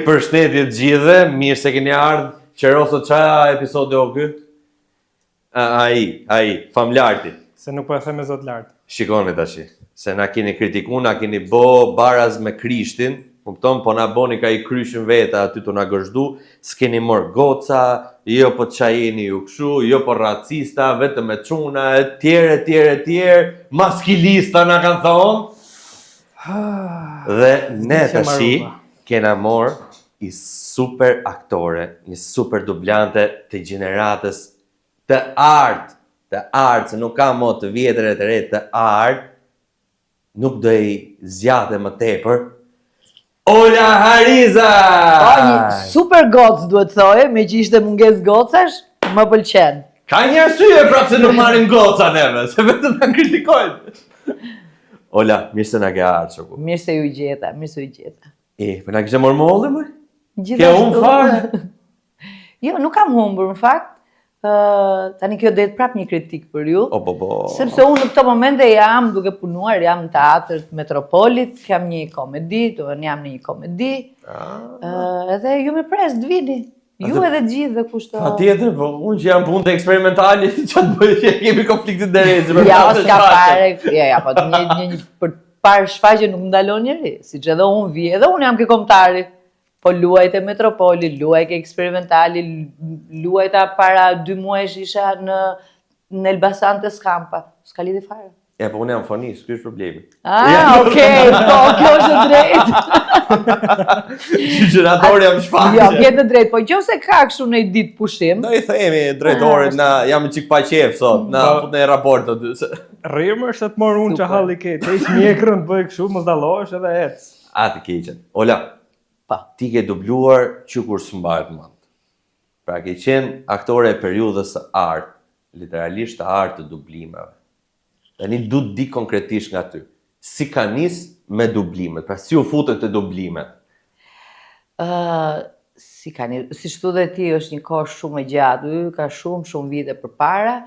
Përshëndetje të gjithëve, mirë se keni ardhur. Qeroso qa episodi o ky? Ai, famlarti. Se nuk po e them me zot lart. Shikoni tash, se na keni kritikuar, na keni bo baraz me Krishtin, kupton, po na boni ka I kryshin veta aty të na gëzhdu, s'keni mor goca, jo po qa jeni ju kshu, jo po racista, vetëm me çuna, etj, maskilista na kanë thonë. Dhe ne tashi kena mor I super aktore, një super dublante të gjeneratës të artë, se nuk ka mo të vjetër e të re të artë, nuk do I zjate më tepër. Ola Hariza! Një super gocë duhet thoje, me që ishte munges gocash, më pëlqen. Ka një arsye prapë se nuk marrin goca neve, se vetëm na kritikojnë. Ola, mirë se na ke ardhur shoku. Mirë se ju gjeta. Po na kishe marrë mollë më? Gjithashtu. Ke humbur fare? Jo, nuk kam humbur në fakt. Tani kjo do jetë prap një kritik për ju. Po. Sepse unë në këto momente jam duke punuar, jam në teatr të Metropolit, kam një komedi, jam në një komedi. Edhe ju me pres të vini. Ju edhe gjithë kushto. Patjetër, po unë që jam punë të eksperimentali, çfarë bëj që kemi konflikte interesi. Ja, s'ka fare. Ja, po një për parë shfaqje nuk ndalon njëri, siç edhe unë vi, edhe unë jam ke kombëtari. Po luajt e Metropoli, luajt e eksperimentali, luajta para 2 muajsh isha në Elbasan të Skampa. S'ka lidhje fare. Po unë jam fonist, ky është problemi. Okej, po kjo është drejt. Gjëratori jam shfaqje. Jo, ke të drejt, po nëse ka kështu në ditë pushim. Do I themi drejtorit, na jam çik pa qef sot, na fut në raport aty. Rrimër se të mor unë që halli ke, të ish mjekrën, bëj kështu, mos dallohesh edhe ec. Atë keqen. Ola, ti ke dubluar që kur s'mbahet mend. Pra ke qenë aktore e periudhës së artë, literalisht të artë të dublimeve. Tani du të di konkretisht nga ty. Si ka nis me dublimet, pra si u futët të dublimet? Si ka nis, si shtu dhe ti është një kohë shumë e gjatë, ka shumë vite përpara.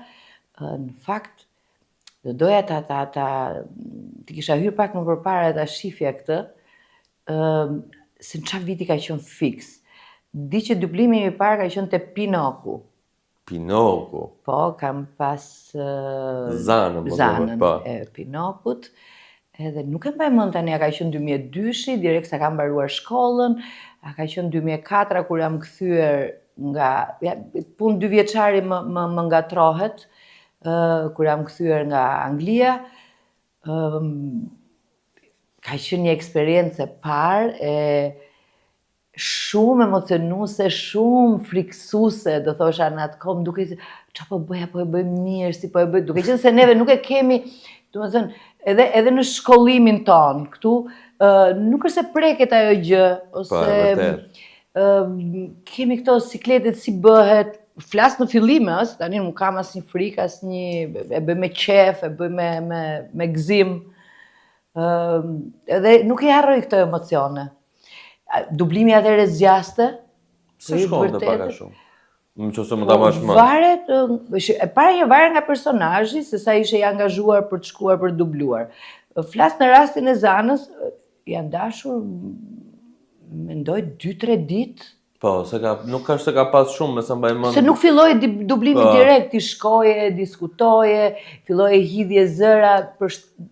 Në fakt, doja ti kisha hyrë pak më përpara ta shifja këtë, se në çfarë viti ka qenë fiks. Di që dublimi I parë ka qenë te Pinoku. Pinoku? Po, kam pas Zanën e Pinokut, edhe nuk e mbaj mend tani, a ka qenë 2002, direkt sa kam mbaruar shkollën, a ka qenë 2004 kur jam kthyer nga punë 2 vjeçari më ngatrohet, kur jam kthyer nga Anglia. Ka qenë një eksperiencë e parë e shumë emocionuese, shumë friksuese, do thosha në atë kohë, duke çfarë po bëja, po e bëj mirë, si po e bëj, duke qenë se neve nuk e kemi, domethënë, edhe në shkollimin ton, këtu nuk është se preket ajo gjë, ose kemi këto sikletet si bëhet, flas në fillime, tani nuk kam asnjë frikë, e bëj me qef, e bëj me gëzim. Edhe nuk I harroj këto emocione. Dublimi atëherë zgjaste. Se shkonte pak a shumë. Nëse më ta marrësh më. Varet, e para një varet nga personazhi, se sa ishe I angazhuar për të shkuar për dubluar. Flas në rastin e Zanës, janë dashur mendoj 2-3 ditë. Po, nuk ka se ka pas shumë, me sa mbaj mend. Se nuk filloi dublimi direkt, ti shkoje, diskutoje, filloje hidhje zëra,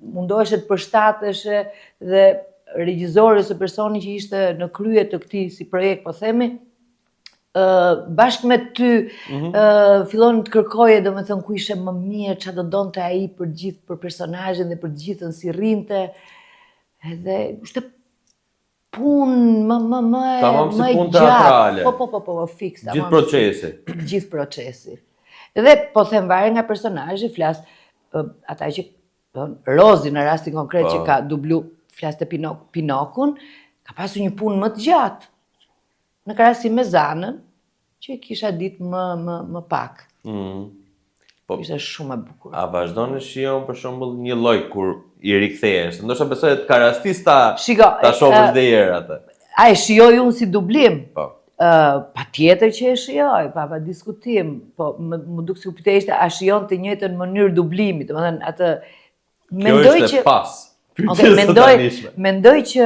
mundoheshe të përshtateshe dhe regjizori ose personi që ishte në krye të këtij si projekt, po themi, bashkë me ty fillon të kërkoje, domethënë ku ishe më mirë, çfarë do donte ai për personazhin dhe për të gjithën si rrinte. Edhe ishte punë më e gjatë. Po, fiks. Gjithë procesi. Edhe po them varet nga personazhi, flas ata që Rozi në rastin konkret që ka dublu, flas te Pinokun, ka pasur një punë më të gjatë. Në krahasim me Zanën, që kisha ditë më pak. Ishte shumë e bukur. A vazhdon të shijon për shembull një lloj kur I rikthehesh? Ndoshta besoj të ka rastis ta shohësh dhe herë atë. A e shijoj unë si dublim? Po. Pa tjetër që e shijoj, pa diskutim, po më duk si u pyte ishte, a shijon të njëjtën mënyrë dublimit, do të thënë atë, Kjo është pas. Mendoj që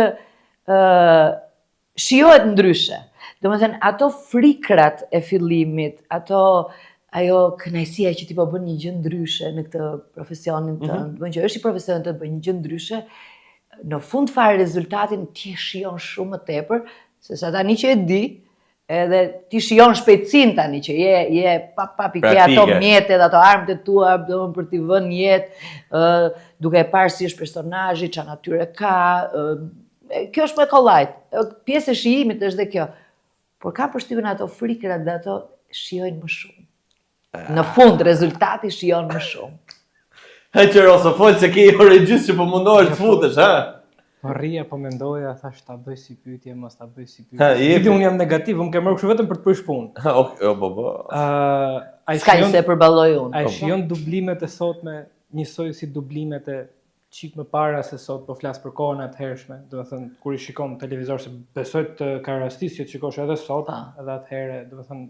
shijohet ndryshe. Do të thënë, ato frikrat e fillimit, ajo kënaqësia që ti po bën një gjë ndryshe në këtë profesionin tënd, bën që është i profesionin tënd, bën një gjë ndryshe, në fund fare rezultatin ti e shijon shumë më tepër, se sa tani që e di, edhe ti shijon shpejtësinë tani që je pa ke ato mjetet, ato armët e tua për t'i vënë jetë, duke e parë si është personazhi, çfarë natyre ka. Kjo është më kollajt. Pjesë e shijimit është dhe kjo. Por ka përshtypjen ato frikrat dhe ato shijojnë më shumë. Në fund rezultati shijon më shumë. Qëro, së folë se ke i regjist që po mundohesh të futesh, ha? Po rria, po mendoja, thash ta bëj si pyetje, mos ta bëj si pyetje. Viti unë jam negativ, unë ke marrë kështu vetëm për të prish punë. Po. Ska se përballoj unë. Ai shijon dublimet e sotme njësoj si dublimet e çik më para se sot, po flas për kohën e atëhershme. Do të thënë kur i shikon televizor, se besoj të ka rastisë që të shikosh edhe sot, edhe atëherë, do të thënë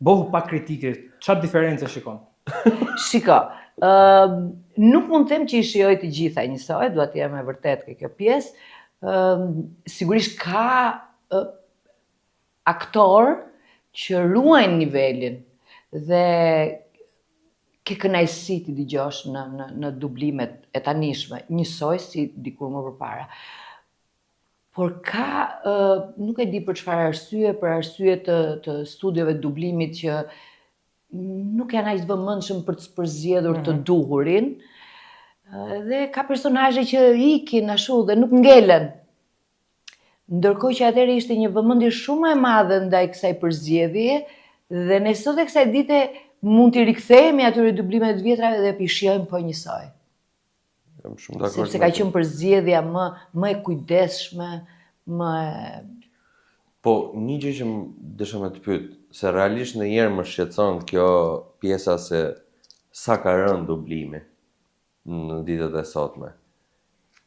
bohu pa kritike, çfarë diferencë shikon? Shiko, nuk mund të them që i shijoj të gjitha njësoj, dua të jem e vërtet ke kjo pjesë. Sigurisht ka aktor që ruajnë nivelin dhe ke kënaqësi ti dëgjosh në dublimet e tanishme, njësoj si dikur më përpara. Por ka, nuk e di për çfarë arsye, për arsye të studiove dublimit që nuk janë aq të vëmendshëm për të përzgjedhur të duhurin. Dhe ka personazhe që ikin ashtu dhe nuk ngelen. Ndërkohë që atëherë ishte një vëmendje shumë e madhe ndaj kësaj përzgjedhjeje dhe ne sot e kësaj dite mund t'i rikthehemi atyre dublimeve të vjetra dhe i shijojmë po njësoj. Jam shumë dakord. Sepse ka qenë përzgjedhja më e kujdesshme, më e... Po, një gjë që desha me të pyet, se realisht ndonjëherë më shqetëson kjo pjesa se sa ka rënë dublimi në ditët e sotme.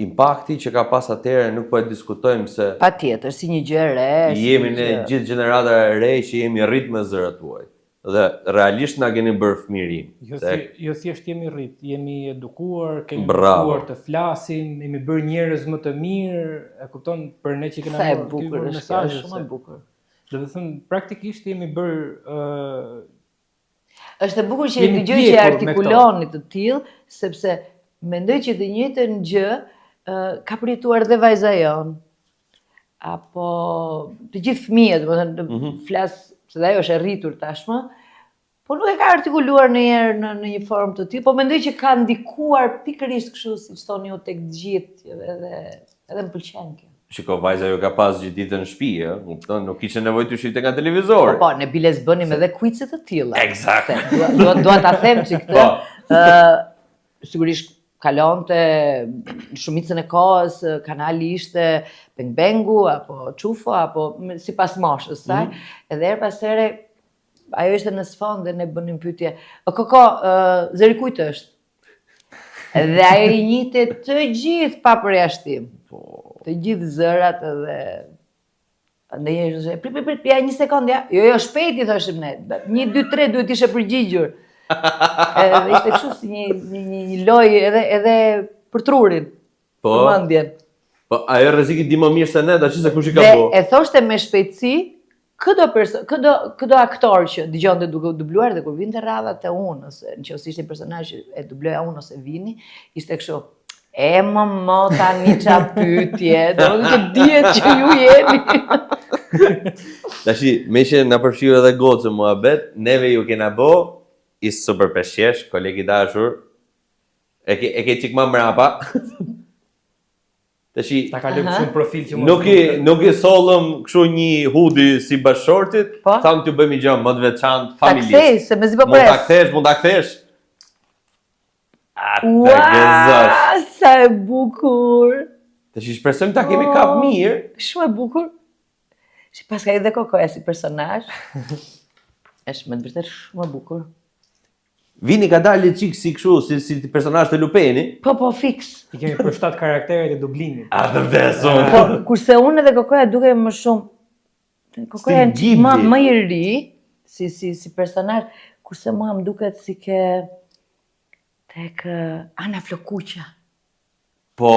Impakti që ka pas atëherë nuk po e diskutojmë se patjetër, si një gjë e re. Jemi në gjithë gjenerata e re që jemi rrit me zërat tuaj. Dhe realisht na keni bërë fëmirim. Jo thjesht jemi rrit, jemi edukuar, kemi mësuar të flasim, jemi bërë njerëz më të mirë, e kupton, për ne që kena marrë bukur mesazhe, shumë e bukur. Do të thënë praktikisht jemi bërë është e bukur që e dëgjoj që artikuloni të tillë, sepse mendoj që të njëjtën gjë ka përjetuar dhe vajza jon. Apo të gjithë fëmijët, domethënë flas se dhe ajo është e rritur tashmë, po nuk e ka artikuluar në një formë të tillë, po mendoj që ka ndikuar pikërisht kështu siç thoni ju tek të gjithë edhe më pëlqen kjo. Shiko, vajza ju ka pas gjithë ditën në shtëpi, kupton, nuk kishte nevojë të shifte nga televizori. Po, ne biles bënim edhe kuice të tilla. Eksakt. Dua ta them që këtë sigurisht kalonte shumicën e kohës, kanali ishte Beng Bengu, apo Çufo, apo sipas moshës saj, edhe her pas here ajo ishte në sfond dhe ne bënim pyetje, koko, zëri kujt është? Dhe ajo i njihte të gjithë pa përjashtim. Të gjithë zërat edhe ndonjëherë thoshte, prit, ja një sekond, ja. Jo, shpejti thoshim ne. 1, 2, 3 duhet ishe përgjigjur. Edhe ishte kështu si një lojë edhe për trurin. Po. Mendjen. Po ajo rrezikit di më mirë se ne, tash se kush i ka bë. Dhe e thoshte me shpejtësi, këdo aktor që dëgjonte duke u dubluar dhe kur vinte radha te unë, ose nëse ishte një personazh që e dubloja unë ose Vini, ishte kështu. E më tani qa pyetje, do të dihet që ju jeni. Tashi, me që na përfshirë edhe gocë muhabet, neve ju kena bë i super peshqesh, kolegi dashur. E ke çik më mbrapa. Tashi, ta kalojmë shumë profil që nuk i sollëm kështu një hudi si bashortit, tham t'ju bëjmë gjë më të veçantë familjes. Ta kthej, se mezi po pres. Mund ta kthesh. Ua, sa e bukur. Tashi shpresojmë ta kemi kap mirë. Shumë e bukur. Si pas ka edhe Kokoja si personazh. Është me të vërtetë shumë e bukur. Vini ka dalë çik si kështu, si personazh të Lupeni. Po, fiks. I kemi përshtat karakteret e dublimit. A të vdesun. Po, kurse unë edhe kokoja duke më shumë, kokoja Stil më i ri, si personazh, kurse mua më duket si ke tek Ana Flokuqa. Po,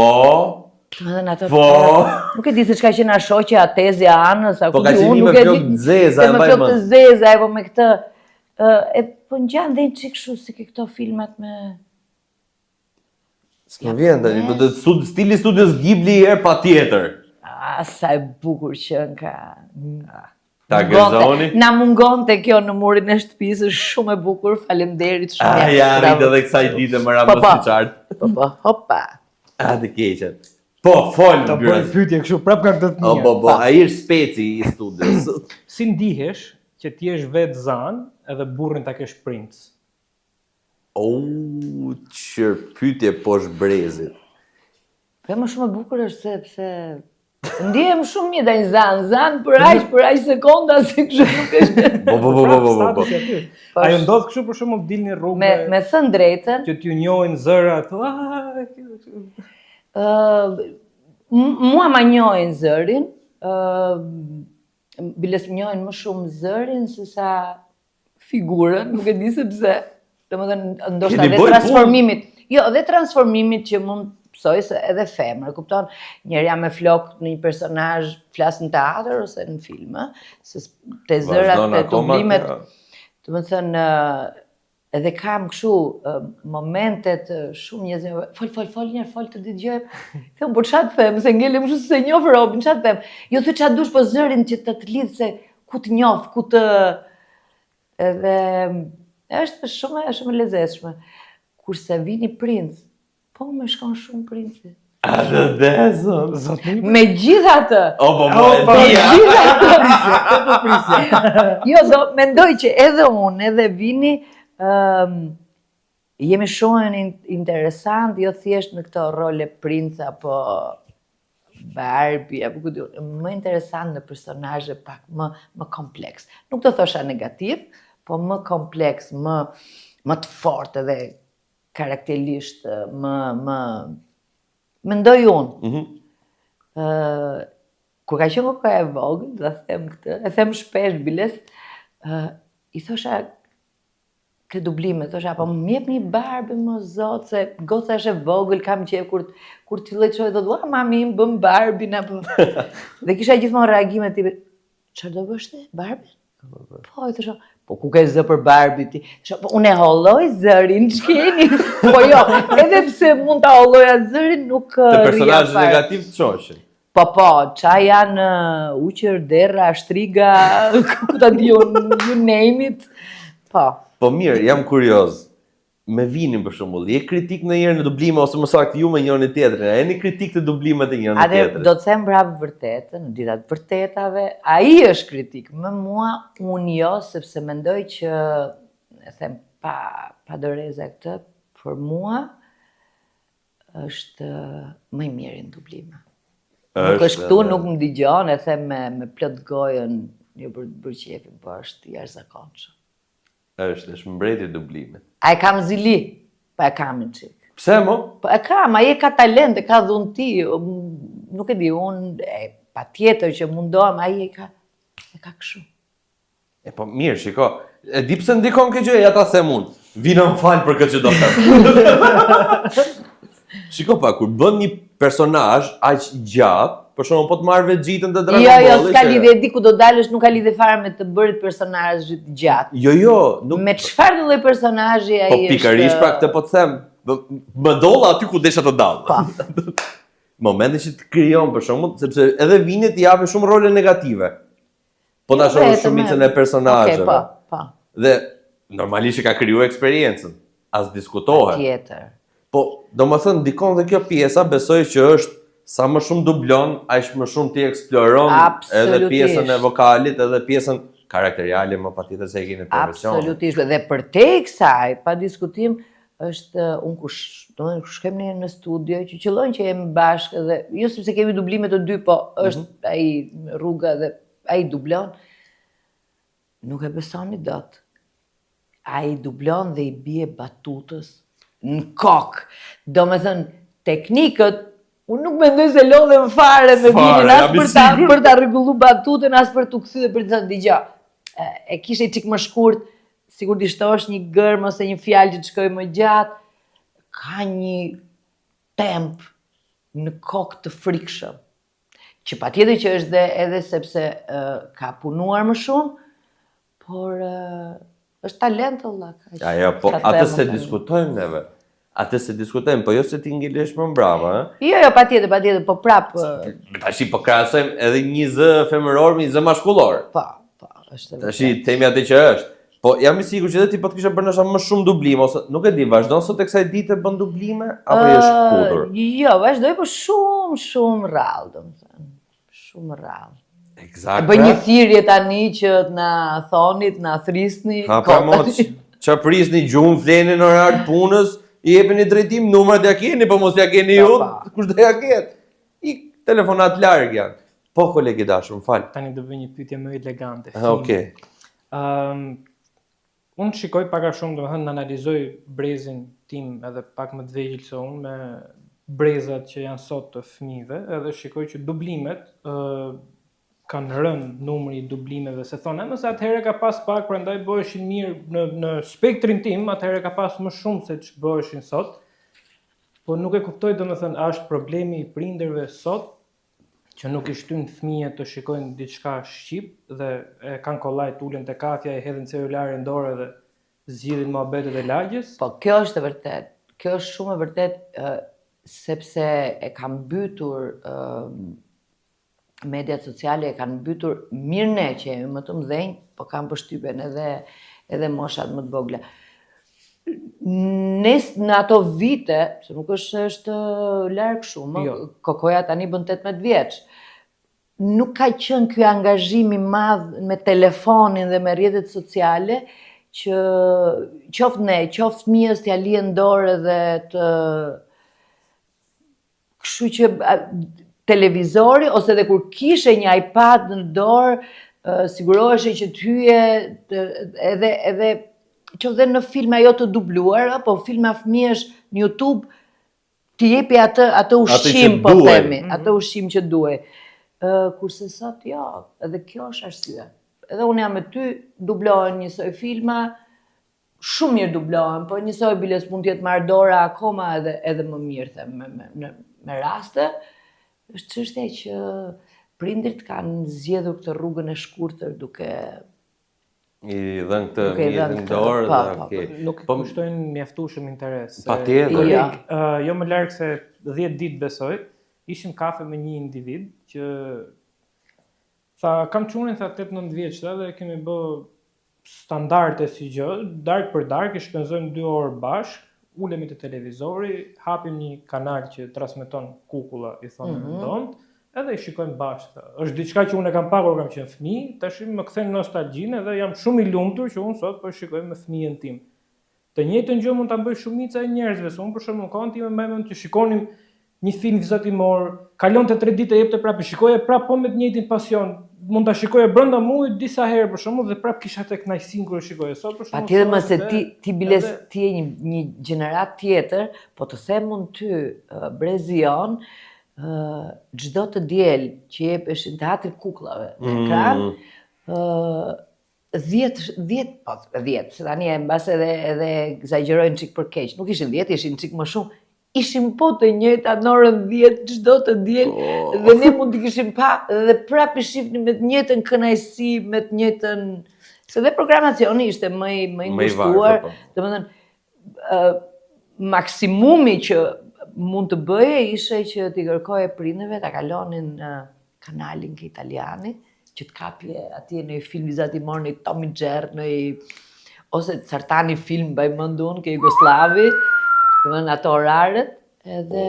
Nuk e di se çka qenë shoqja Atezja Anës, po ka qenë me flokë të zeza, me flokë të zeza, apo me këtë. Po ngjan dhe çik kështu si ke këto filmat me s'më vjen tani, po stili studios Ghibli herë patjetër. Sa e bukur që ka. Ta gëzoni. Na mungonte kjo në murin e shtëpisë, shumë e bukur, faleminderit shumë. Ja, rritë edhe kësaj dite më ramos të qartë. Po, hopa. Të keqen. Po, folë Ta bëj pyetje kështu prap nga këtë të mia. Po, ai është speci i studios. Si ndihesh që ti je vetë zan edhe burrin ta kesh princ? Pyetje poshtë brezit. Po më shumë e bukur është sepse ndihem shumë mirë ndaj zan për aq sekonda se kështu nuk është. Po. Ajo ndodh kështu për shembull dilni në rrugë me thënë drejtën, që t'ju njohin zërat. mua ma njohin zërin, biles më njohin më shumë zërin se sa figurën, nuk e di se pse. Domethënë ndoshta edhe transformimit. Jo, edhe transformimit që mund pësoj se edhe femër, kupton? Njerë jam me flok në një personazh flas në teatr ose në film, se te zërat, te dublimet, domethënë edhe kam kështu momentet shumë njerëz, fol të dëgjoj. Them, po çfarë them, se ngelim kështu se njoh Robin, çfarë them? Jo thë çfarë dush, po zërin që të lidh se ku të njoh, ku të edhe është shumë e lezetshme. Kurse vini princ, po më shkon shumë princi. A të desën. Me gjithatë. Jo, mendoj që edhe unë, edhe vini, jemi shumë interesant, jo thjesht në këto role princa, apo Barbie, apo ku diun, më interesant në personazhe pak më kompleks. Nuk të thosha negativ, po më kompleks, më të fortë edhe karakterisht, mendoj unë. Kur ka qenë kokoja e vogël, do them këtë, e them shpesh biles, i thosha këtë dublime, thosha, po më jep një Barbie më zot, se goca është e vogël, kam qef kur t'i lloj çoj, thotë, mami im bëm Barbie apo. Dhe kisha gjithmonë reagime tipi, çfarë do bësh ti? Barbie? Po, i thosha, po ku ke zë për Barbie ti? Po unë e holloj zërin, ç'keni? Po jo, edhe pse mund ta holloja zërin, nuk të personazhe negativ të shoqin. Po, qa janë uqër, derra, shtriga, ku ta di unë, you name it. Po mirë, jam kurioz. Me vinin për shembull, je kritik ndonjëherë në dublime ose më saktë ju me njërin tjetrin? A jeni kritik të dublimet e njërin tjetrit? Atë do të them brap vërtetën, në ditët vërtetave, ai është kritik. Me mua unë jo, sepse mendoj që e them pa doreza këtë, për mua është më i miri në dublime. Nuk është këtu, nuk më digjon, e them me plot gojën, jo për qefin, po është jashtëzakonshëm. Është mbreti i dublimit. A e kam zili, pa e kam në qik. Pse mo? Po e kam, a e ka talent, e ka dhunti, nuk e di, unë pa tjetër që mundohem, a e ka këshu. Po mirë, shiko, e di pse ndikon kjo gjë, ja ta them unë. Vina më falë për këtë që do të them. Shiko pa, kur bën një personazh aq gjatë, për shembull po të marr vetë gjitën të Dragon Ball. Jo, s'ka lidhje, di ku do dalësh, nuk ka lidhje fare me të bërit personazhit gjatë. Jo, nuk. Me çfarë lloj personazhi ai është? Po pikërisht pra këtë po të them, më dolla aty ku desha të dall. Momentin që të krijon për shembull, sepse edhe vinit i japin shumë role negative. Po ta shohësh shumicën e personazheve. Po. Dhe normalisht ka krijuar eksperiencën, as diskutohet. Tjetër. Po, domethënë ndikon dhe kjo pjesa, besoj që është sa më shumë dublon, aq më shumë ti eksploron edhe pjesën e vokalit, edhe pjesën karakteriale, më patjetër se e keni profesion. Absolutisht, dhe për te kësaj, pa diskutim, është unë kush shkem në studio, që qëllojnë që jemi bashkë, dhe jo sepse kemi dublime të dy, po është ai rruga dhe ai dublon, nuk e besoni dot. a i dublon dhe i bie batutës në kokë. Do me thënë, teknikët, unë nuk mendoj se lodhe më fare me binin as për ta rregullu batutën, as për t'u kthy dhe për të thënë digja. E kishe i çik më shkurt, sigur t'i shtosh një gërm ose një fjalë që të shkojë më gjatë, ka një temp në kokë të frikshëm. Që patjetër që është edhe sepse ka punuar më shumë, por është talent valla. Ajo, po atë se diskutojmë neve. Atë se diskutojmë, po jo se ti ngelesh më mbrapa, Jo, patjetër, po prap. Tashi po krahasojmë edhe një zë femëror me një zë mashkullor. Po, është. Tashi themi atë që është. Po jam i sigurt që edhe ti po të kishe bërë ndoshta më shumë dublime ose nuk e di, vazhdon sot tek kësaj dite bën dublime apo je shkutur? Jo, vazhdoj, po shumë rrallë, domethënë. Shumë rrallë. Eksakt. Bëj një thirrje tani që na thonit, na thrisni. Ha pa moç. Ç'a prisni gjumë flenin në orar të punës, i jepeni drejtim, numrat ja keni, po mos ja keni ju, kush do ja ketë? I telefonat larg janë. Po kolegi dashur, më fal. Tani do bëj një pyetje më elegante. Okej. Unë shikoj pak a shumë, domethënë analizoj brezin tim edhe pak më të vegjël se unë me brezat që janë sot të fëmijëve, edhe shikoj që dublimet kanë rënë numri i dublimeve, se thonë, mëse atëherë ka pas pak, prandaj bëheshin mirë në spektrin tim, atëherë ka pas më shumë se që bëheshin sot, po nuk e kuptoj, domethënë, a është problemi i prindërve sot, që nuk i shtyn fëmijët të shikojnë diçka shqip dhe e kanë kollaj ulen te kafja, e hedhin celularin dorë dhe zgjidhin mohabetet e lagjes. Po kjo është e vërtet. Kjo është shumë e vërtet sepse e kanë mbytur mediat sociale, e kanë mbytur mirë ne që jemi më të mëdhenj, po kanë përshtypjen edhe moshat më të vogla. Në ato vite, se nuk është larg shumë, Kokoja tani bën 18 vjeç. Nuk ka qenë ky angazhim i madh me telefonin dhe me rrjetet sociale që qoftë ne, qoftë fëmijës t'ja lihen dorë dhe të kështu që televizori ose edhe kur kishe një iPad në dorë, siguroheshe që të hyje edhe që dhe në filme ajo të dubluar, po filma fëmijësh në YouTube t'i jepi atë ushqim, po themi, atë ushqim që duhet. Kurse sot, jo, edhe kjo është arsye. Edhe unë jam me ty, dublohen njësoj filma, shumë mirë dublohen, po njësoj biles mund t'jetë mardora akoma edhe më mirë, them, me raste, është çështja që prindrit kanë zgjedhur këtë rrugën e shkurtër duke I dhënë këtë mjetin dorë. Nuk i kushtojnë mjaftueshëm interes. Patjetër. Jo më larg se 10 ditë besoj, ishim kafe me një individ që tha, kam çunin, tha 18 vjeçta dhe kemi bë standarde si gjë, darkë për darkë, i shpenzojmë 2 orë bashk, ulemi te televizori, hapim një kanal që transmeton kukulla, i thonë ndonjë, edhe i shikojmë bashkë. Është diçka që unë e kam pakur kam qenë fëmijë, tash më kthen nostalgjinë dhe jam shumë i lumtur që unë sot po shikoj me fëmijën tim. Të njëjtën gjë mund ta bëj shumica e njerëzve, se unë për shembull kohën time mbajmë të shikonim një film vizatimor, kalonte 3 ditë e jepte prapë, shikoje prapë po me të njëjtin pasion. Mund ta shikoje brenda muajit disa herë për shembull dhe prapë kisha tek kënaqësinë kur e shikoje. Sot për shembull. Patjetër më se ti biles ti je një gjenerat tjetër, po të them unë ty, Brezion, çdo të diel që jepeshin teatri kukullave në ekran, 10, se tani e mbas edhe egzagjerojnë çik për keq. Nuk ishin 10, ishin çik më shumë. Ishim po të njëjta në orën 10 çdo të diel dhe ne mund t'i kishim pa dhe prapë shihnim me të njëjtën kënaqësi, me të njëjtën se dhe programacioni ishte më i ngushtuar, domethënë maksimumi që mund të bëje ishe që t'i kërkoje prindërve ta kalonin kanalin ke italiani, që t'kapje atje në film vizatimor në Tommy Jerry, ose cartani film baj mëndun ke Jugoslavi, në ato orarët, edhe...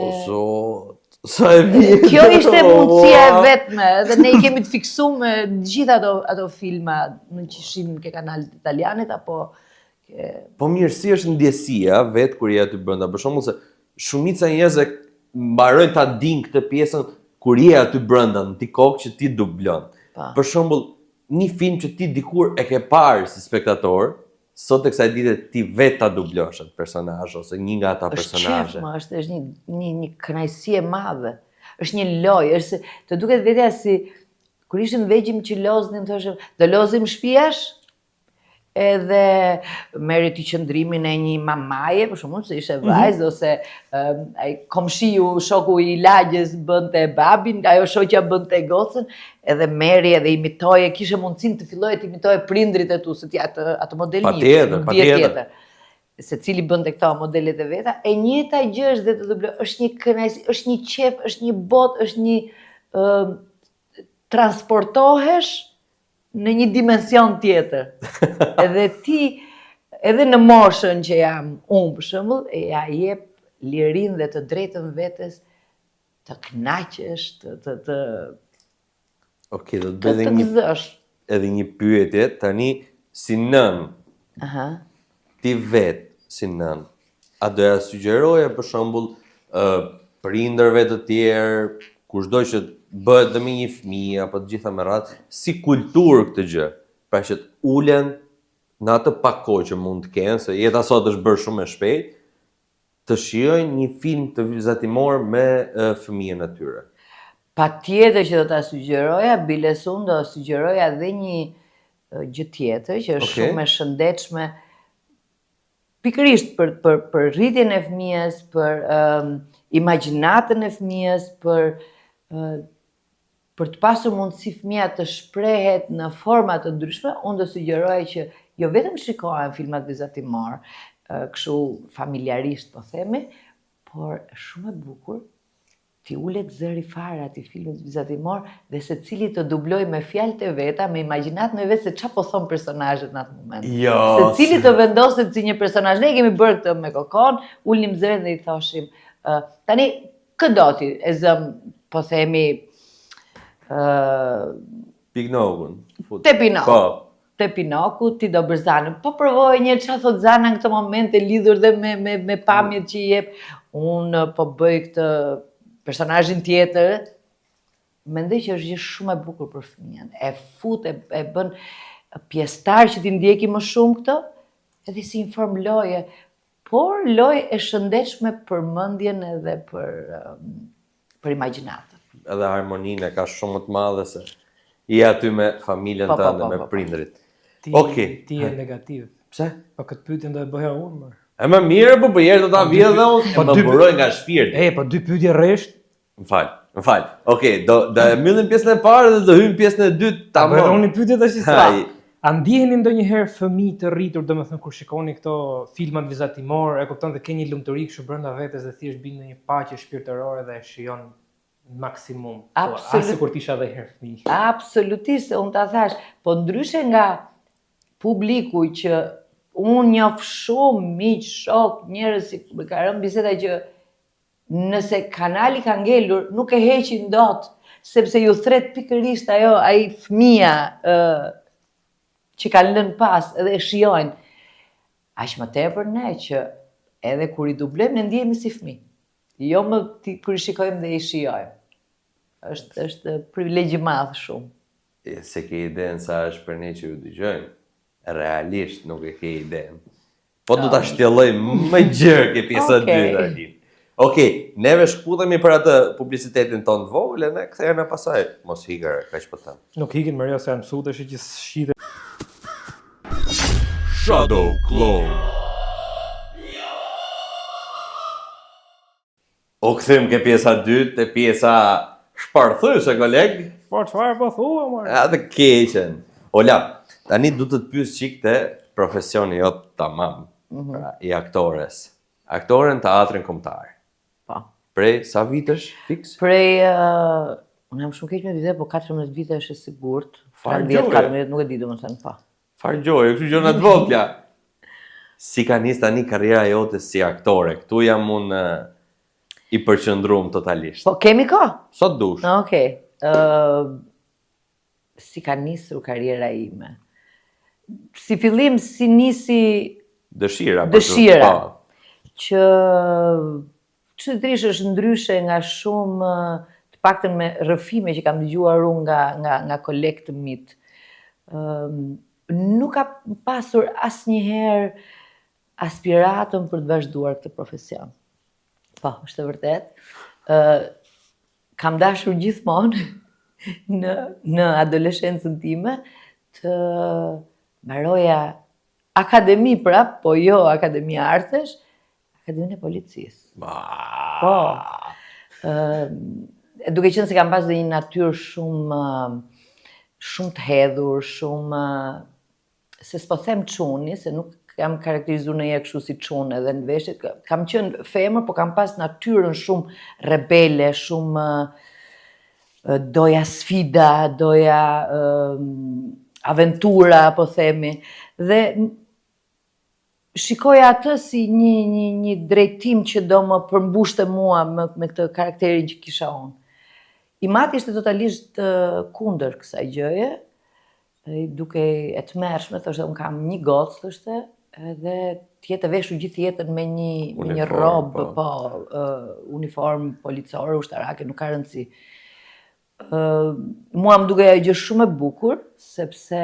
Sa e vjetë! Kjo ishte mundësia e vetme, edhe ne i kemi të fiksu me gjitha ato filma në që shim ke kanalit italianit, apo... Po mirë, si është ndjesia vetë kur je aty brenda, për shembull se shumica e njerëzve mbarojnë ta dinë këtë pjesën kur je aty brenda në ti kokë që ti dublon. Për shembull, një film që ti dikur e ke parë si spektator, sot e kësaj dite ti vetë ta dublosh atë personazh ose një nga ata personazhe. Është një kënaqësi e madhe. Është një lojë, është të duket vetja si kur ishim vegjim që loznim, thoshim, do lozim shtëpiash, edhe merri ti qëndrimin e një mamaje, për shembull, se ishte vajzë, ose ai komshiu, shoku i lagjes bënte babin, ajo shoqja bënte gocën, edhe merri edhe imitoje, kishe mundësinë të filloje të imitoje prindrit e tu, se ti atë model një, patjetër. Se cili bënte këto modelet e veta, e njëjta gjë është dhe të dublo, është një kënaqësi, është një qef, është një botë, është një transportohesh në një dimension tjetër. Edhe ti, edhe në moshën që jam unë, për shembull, ja jep lirinë dhe të drejtën vetes të kënaqesh, të Okej, do të bëj edhe një pyetje tani si nën. Ti vetë si nën, a doja sugjeroje për shembull prindërve të tjerë, kushdo që bëhet dhe me një fëmijë apo të gjitha me radhë, si kulturë këtë gjë, pra që të ulen në atë pak kohë që mund të kenë, se jeta sot është bërë shumë e shpejt, të shijojnë një film të vizatimor me fëmijën e tyre. Patjetër që do ta sugjeroja, biles unë do sugjeroja edhe një gjë tjetër që është shumë e shëndetshme, pikërisht për rritjen e fëmijës, për imagjinatën e fëmijës, për të pasur mundësi fëmija të shprehet në forma të ndryshme, unë do sugjeroja që jo vetëm shikohen filmat vizatimor, kështu familjarisht po themi, por shumë e bukur ti ulet zëri fare ati filmit vizatimor dhe se cili të dubloj me fjalët e veta, me imagjinatën e vetë se çfarë po thon personazhet në atë moment. Se cili të vendoset si një personazh. Ne kemi bërë këtë me Kokon, ulnim zërin dhe i thoshim, tani këdoti e zëm, po themi Pignokun. Te Pinoku, ti do bërë Zanën. Po provoj një çfarë thot Zana në këtë moment e lidhur dhe me pamjet që i jep. Unë po bëj këtë personazhin tjetër, mendoj që është gjë shumë e bukur për fëmijën. E fut, e bën pjesëtar që ti ndjeki më shumë këtë, edhe si një formë loje, por lojë e shëndetshme për mendjen edhe për imagjinatën. Edhe harmoninë e ka shumë të madhe se i aty me familjen tënde, me prindrit. Ti je negativ. Pse? Po këtë pyetjen do e bëja unë, më. E më mirë, po herë do ta vjedh dhe unë, e më buroj nga shpirti. Po 2 pyetje rresht. Më fal. Okej, do mbyllim pjesën e parë dhe do hyjmë pjesën e dytë tamam. Po unë pyetje tash sa. A ndiheni ndonjëherë fëmijë të rritur, domethënë kur shikoni këto filmat vizatimor, e kupton dhe ke një lumturi kështu brenda vetes dhe thjesht bën në një paqe shpirtërore dhe e shijon maksimum. As sikur të isha edhe herë fëmijë. Absolutisht, unë ta thash, po ndryshe nga publiku që unë njoh shumë miq, shok, njerëz që më ka rënë biseda që nëse kanali ka ngelur, nuk e heqin dot, sepse ju thret pikërisht ai fëmia që kanë lënë pas edhe e shijojnë. Aq më tepër ne që edhe kur i dublojmë ne ndihemi si fëmijë. Jo më kur i shikojmë dhe i shijojmë. Është privilegj i madh shumë. Se ke idenë sa është për ne që ju dëgjojmë. Realisht nuk e ke idenë. Po do ta shtjelloj më gjerë ke pjesa e dytë aty. Okej, neve shkputemi për atë publicitetin ton të vogël e ne kthehemi pasaj. Mos hikër, kaq po them. Nuk hikin më se janë mësuar tash që shite. Shadow Clone. O kthejmë ke pjesa dytë, te pjesa shparthyese, koleg. Po çfarë po thua, mor? Atë keqen. Ola, tani du të të pyes çik te profesioni jot tamam, pra, i aktores. Aktore në teatrin kombëtar. Po. Prej sa vitesh fix? Prej unë jam shumë keq me vite, po 14 vite është e sigurt. 14 nuk e di domethënë po. Fargjoj, kështu gjëra të vogla. Si ka nis tani karriera jote si aktore? Ktu jam unë i përqendruar totalisht. Po kemi kohë? Sot dush. Okej. Si ka nisur karriera ime? Si fillim si nisi dëshira. Që çuditërisht është ndryshe nga shumë, të paktën me rrëfime që kam dëgjuar unë nga kolegë të mit. nuk ka pasur asnjëherë aspiratën për të vazhduar këtë profesion. Po, është e vërtet. Kam dashur gjithmonë në adoleshencën time të mbaroja akademi prap, po jo Akademi Artesh, Akademinë e Policisë. Po. Duke qenë se kam pas dhe një natyrë shumë të hedhur, shumë se s'po them çuni, se nuk kam karakterizuar në jetë kështu si çun edhe në veshjet. Kam qenë femër, po kam pas natyrën shumë rebele, shumë doja sfida, doja aventura, po themi. Dhe shikoja atë si një drejtim që do më përmbushte mua me këtë karakterin që kisha unë. I mati ishte totalisht kundër kësaj gjëje, duke e tmerrshme, thoshte unë kam një gocë, thoshte, edhe t'jetë veshur gjithë jetën me një robë, po, uniform policore, ushtarake, nuk ka rëndësi. Mua më duke ajo gjë shumë e bukur, sepse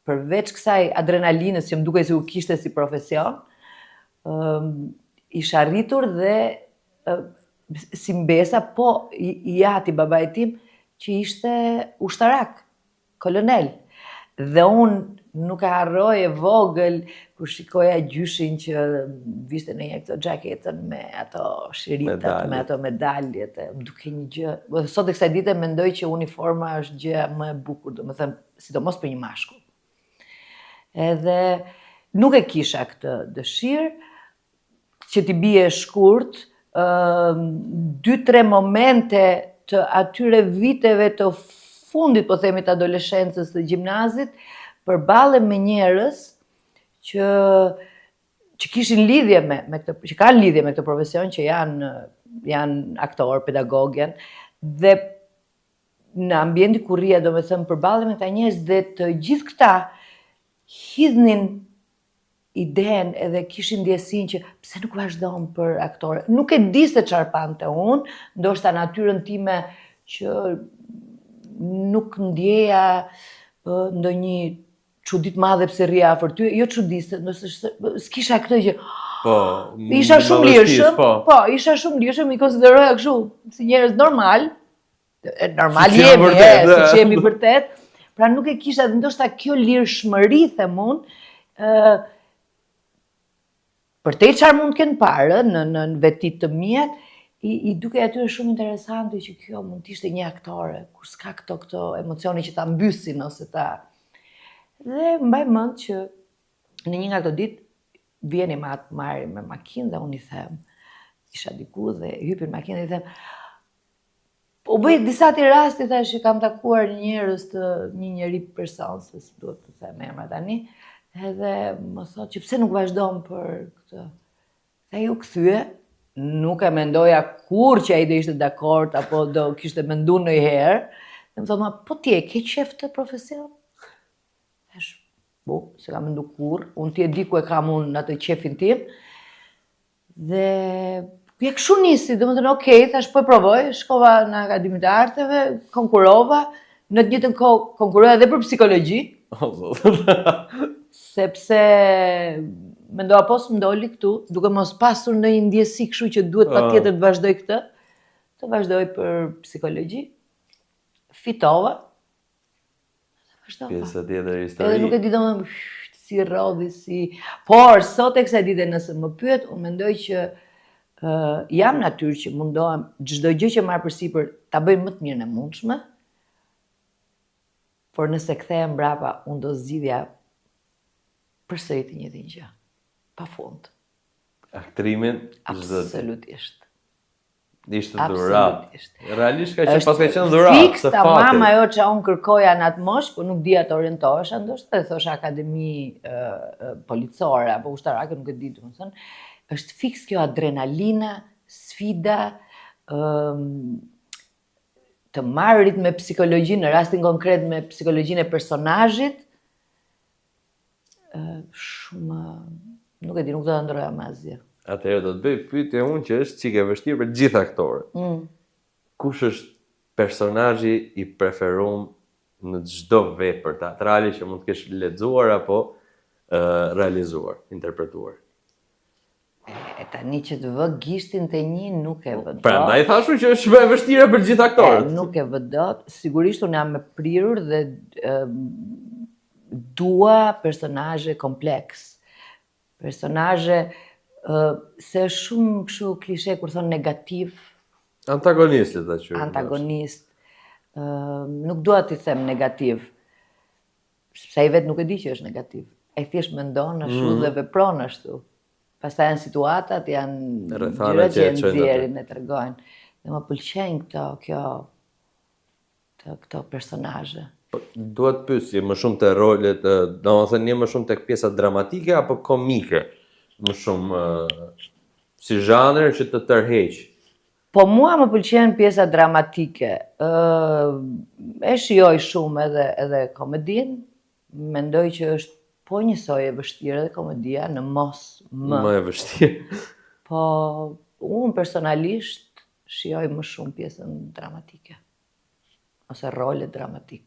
përveç kësaj adrenalinës që më duke si u kishte si profesion, isha rritur dhe si mbesa, po i ati babait tim që ishte ushtarak, kolonel. Dhe unë nuk e harroj e vogël kur shikoja gjyshin që vishte në një këto xhaketën me ato shiritat, me ato medaljet, më duke një gjë. Sot e kësaj dite mendoj që uniforma është gjë më e bukur, domethënë, sidomos për një mashkull. Edhe nuk e kisha këtë dëshirë që t'i bie shkurt, 2-3 momente të atyre viteve të fundit, po themi, të adoleshencës të gjimnazit, përballem me njerëz që kishin lidhje me këtë, që kanë lidhje me këtë profesion, që janë aktor, pedagog janë, dhe në ambienti ku rria, domethënë, përballem me këta njerëz dhe të gjithë këta hidhnin iden edhe kishin ndjesinë që pse nuk vazhdon për aktore. Nuk e di se çfarë pante unë, ndoshta natyrën time që nuk ndjeja ndonjë çudi të madhe pse rria afër ty, jo çudi, s'kisha këtë që isha shumë lirshëm, po, isha shumë lirshëm, i konsideroja kështu si njerëz normal jemi, siç jemi vërtet, pra nuk e kisha, ndoshta kjo lirshmëri, them unë, përtej çfarë mund të kenë parë në vetit të mia, i duke atyre shumë interesante që kjo mund të ishte një aktore, kur s'ka këto emocione që ta mbysin ose ta. Dhe mbaj mend që në një nga këto ditë vjen i marri me makinë dhe unë i them, isha diku dhe hypi në makinë dhe i them, u bëj disa të rasti, thash, që kam takuar një njeri person, se s'duhet të them emra tani, edhe më thot që pse nuk vazhdon për këtë. Dhe ju kthye, nuk e mendoja kur që ai do ishte dakord apo do kishte menduar ndonjëherë. Dhe më thot, po ti e ke qef të profesion? Thash, po, se kam menduar kur, unë ti e di ku e kam unë atë qefin tim. Dhe ja kështu nisi, domethënë, okay, thash, po e provoj, shkova në Akademinë e Arteve, konkurova, në të njëjtën kohë konkuroja edhe për psikologji. Sepse mendova po s'mdoli këtu, duke mos pasur ndonjë ndjesi kështu që duhet patjetër të vazhdoj këtë, të vazhdoj për psikologji. Fitova. Pjesa tjetër e historisë. Edhe nuk e di domethënë si rrodhi, si. Por sot e kësaj dite nëse më pyet, unë mendoj që jam natyrë që mundohem çdo gjë që marr përsipër ta bëj më të mirën e mundshme. Por nëse kthehem mbrapa, unë do zgjidhja përsëri të njëjtin gjë. Pafund. Aktrimin absolutisht. Ishte dhurat. Realisht ka qenë paska qenë dhurat. Fiks tamam ajo që unë kërkoja në atë moshë, po nuk dija të orientohesha, ndoshta e thosha akademi policore apo ushtarake, nuk e di, domethënë, është fiks kjo adrenalina, sfida, të marrit me psikologjinë, në rastin konkret me psikologjinë e personazhit, shumë, nuk e di, nuk do ta ndroja më asgjë. Atëherë do të bëj pyetje unë që është çike vështirë për gjithë aktorët. Kush është personazhi i preferuar në çdo vepër teatrale që mund të kesh lexuar apo realizuar, interpretuar. E tani që të vë gishtin të një nuk e vë dot. Prandaj thashu që është më e vështirë për gjithë aktorët. Nuk e vë dot. Sigurisht unë jam e prirur dhe dua personazhe kompleks. Personazhe se shumë kështu klishe kur thon negativ. Antagonistit ta quajmë. Antagonist. Nuk dua t'i them negativ. Sepse ai vetë nuk e di që është negativ. Ai thjesht mendon ashtu dhe vepron ashtu. Pastaj janë situatat, janë gjëra që e nxjerrin e tregojnë. Dhe më pëlqejnë këto personazhe. Dua të pyes, je më shumë te rolet, domethënë je më shumë tek pjesa dramatike apo komike? Më shumë si zhanër që të tërheq. Po mua më pëlqen pjesa dramatike. E shijoj shumë edhe komedin. Mendoj që është po njësoj e vështirë edhe komedia në mos më. Më e vështirë. Po unë personalisht shijoj më shumë pjesën dramatike. Ose role dramatik.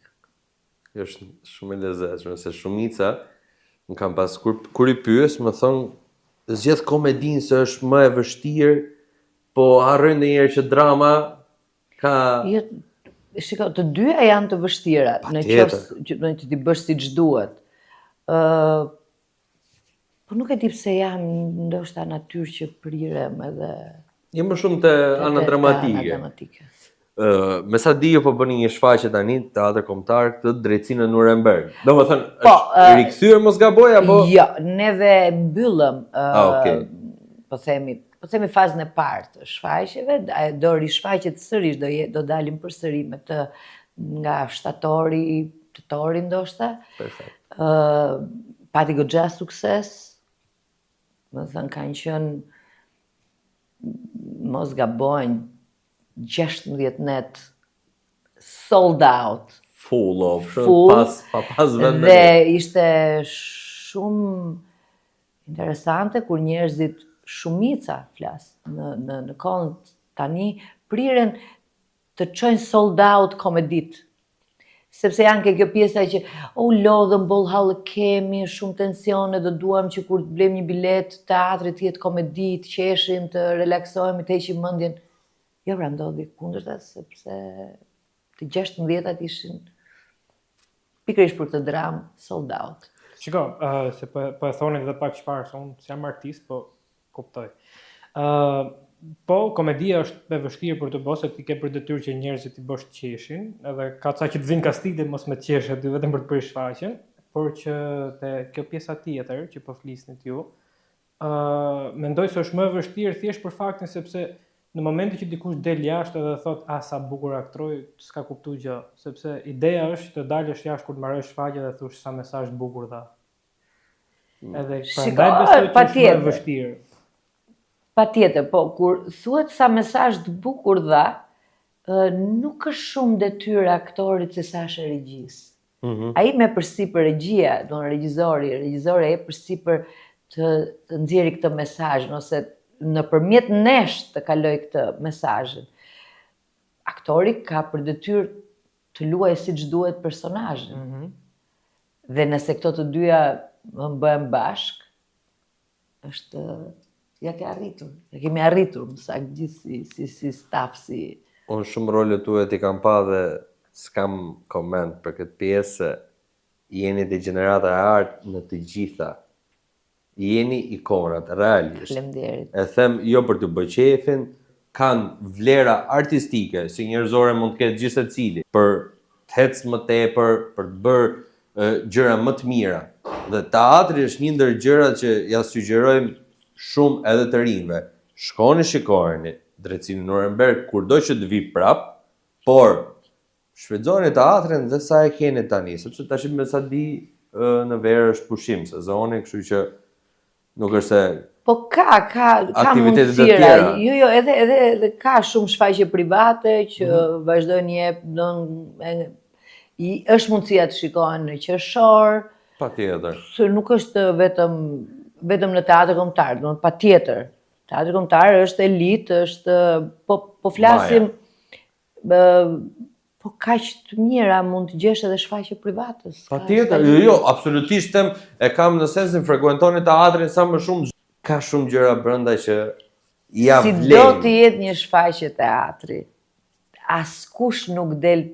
Është shumë e lezetshme, se shumica më kam pas kur i pyes më thonë zgjedh komedinë se është më e vështirë, po harrojnë ndonjëherë që drama ka Shiko, të dyja janë të vështira, në qoftë që ti bësh siç duhet. Po nuk e di pse jam ndoshta natyrë që prirem edhe je më shumë te ana dramatike. Me sa di po bëni një shfaqje tani teatër kombëtar këtë drejtsinë në Nuremberg. Domethënë është rikthyer mos gaboj apo? Jo, neve mbyllëm po themi fazën e parë të shfaqjeve, do rishfaqet sërish, do dalim përsëri me të nga shtatori, tetori ndoshta. Perfekt. Pati goxha sukses, më thënë kanë qenë, mos gabojnë, 16 net sold out. Full, pas vende. Dhe ishte shumë interesante kur njerëzit shumica flas në kohën tani priren të çojnë sold out komedit. Sepse janë kjo pjesa që lodhëm boll hallë kemi, shumë tensione, do duam që kur të blejmë një bilet teatrit të jetë komedi, të qeshim, të relaksohemi, të heqim mendjen. Jo, pra ndodhi kundërta, sepse të 16-at ishin pikërisht për këtë dramë sold out. Shiko, se po e thonin edhe pak çfarë, se unë jam artist, po kuptoj. Po, komedia është e vështirë për të bërë, se ti ke për detyrë që njerëzit i bësh të qeshin, edhe ka ca që të vinë kastile mos me të qeshe, dy vetëm për të bërë shfaqjen, por që te kjo pjesa tjetër që po flisnit ju, mendoj se është më e vështirë thjesht për faktin sepse në momentin që dikush del jashtë edhe thot sa bukur aktroj, s'ka kuptuar gjë, sepse ideja është të dalësh jashtë kur të marrësh shfaqje dhe thosh sa mesazh të bukur dha. Edhe prandaj besoj që është më e vështirë. Patjetër, po kur thuhet sa mesazh të bukur dha, nuk është shumë detyrë aktorit se sa është e regjisë. Ai me përsipër regjia, regjizori e përsipër të nxjerrë këtë mesazh ose nëpërmjet nesh të kaloj këtë mesazhin. Aktori ka për detyrë të luajë siç duhet personazhin. Dhe nëse këto të dyja bëhen bashk, është ja kemi arritur më saktë gjithë si staf, si. Unë shumë rolet tuaja i kam pa dhe s'kam koment për këtë pjesë, jeni degenerata e artë në të gjitha. Jeni ikonat, realisht. Faleminderit. E them jo për të bërë qefin, kanë vlera artistike, si njerëzore mund të ketë gjithë secili, për të ecë më tepër, për të bërë gjëra më të mira. Dhe teatri është një ndër gjërat që ja sugjerojmë shumë edhe të rinjve. Shkoni shikojeni drejtsinë Nuremberg kurdo që të vi prap, por shfrytëzoni teatrin dhe sa e keni tani, sepse tash me sa di në verë është pushim sezoni, kështu që nuk është se po ka mundësira. Jo, edhe ka shumë shfaqje private që vazhdojnë jep, është mundësia të shikohen në qershor. Patjetër. Se nuk është vetëm në teatr kombëtar, do patjetër. Teatri kombëtar është elit, është po flasim po kaq të mira mund të gjesh edhe shfaqje private. Patjetër, jo, absolutisht them, e kam në sensin frekuentoni teatrin sa më shumë, ka shumë gjëra brenda që ja Si vlen. do të jetë një shfaqje teatri, askush nuk del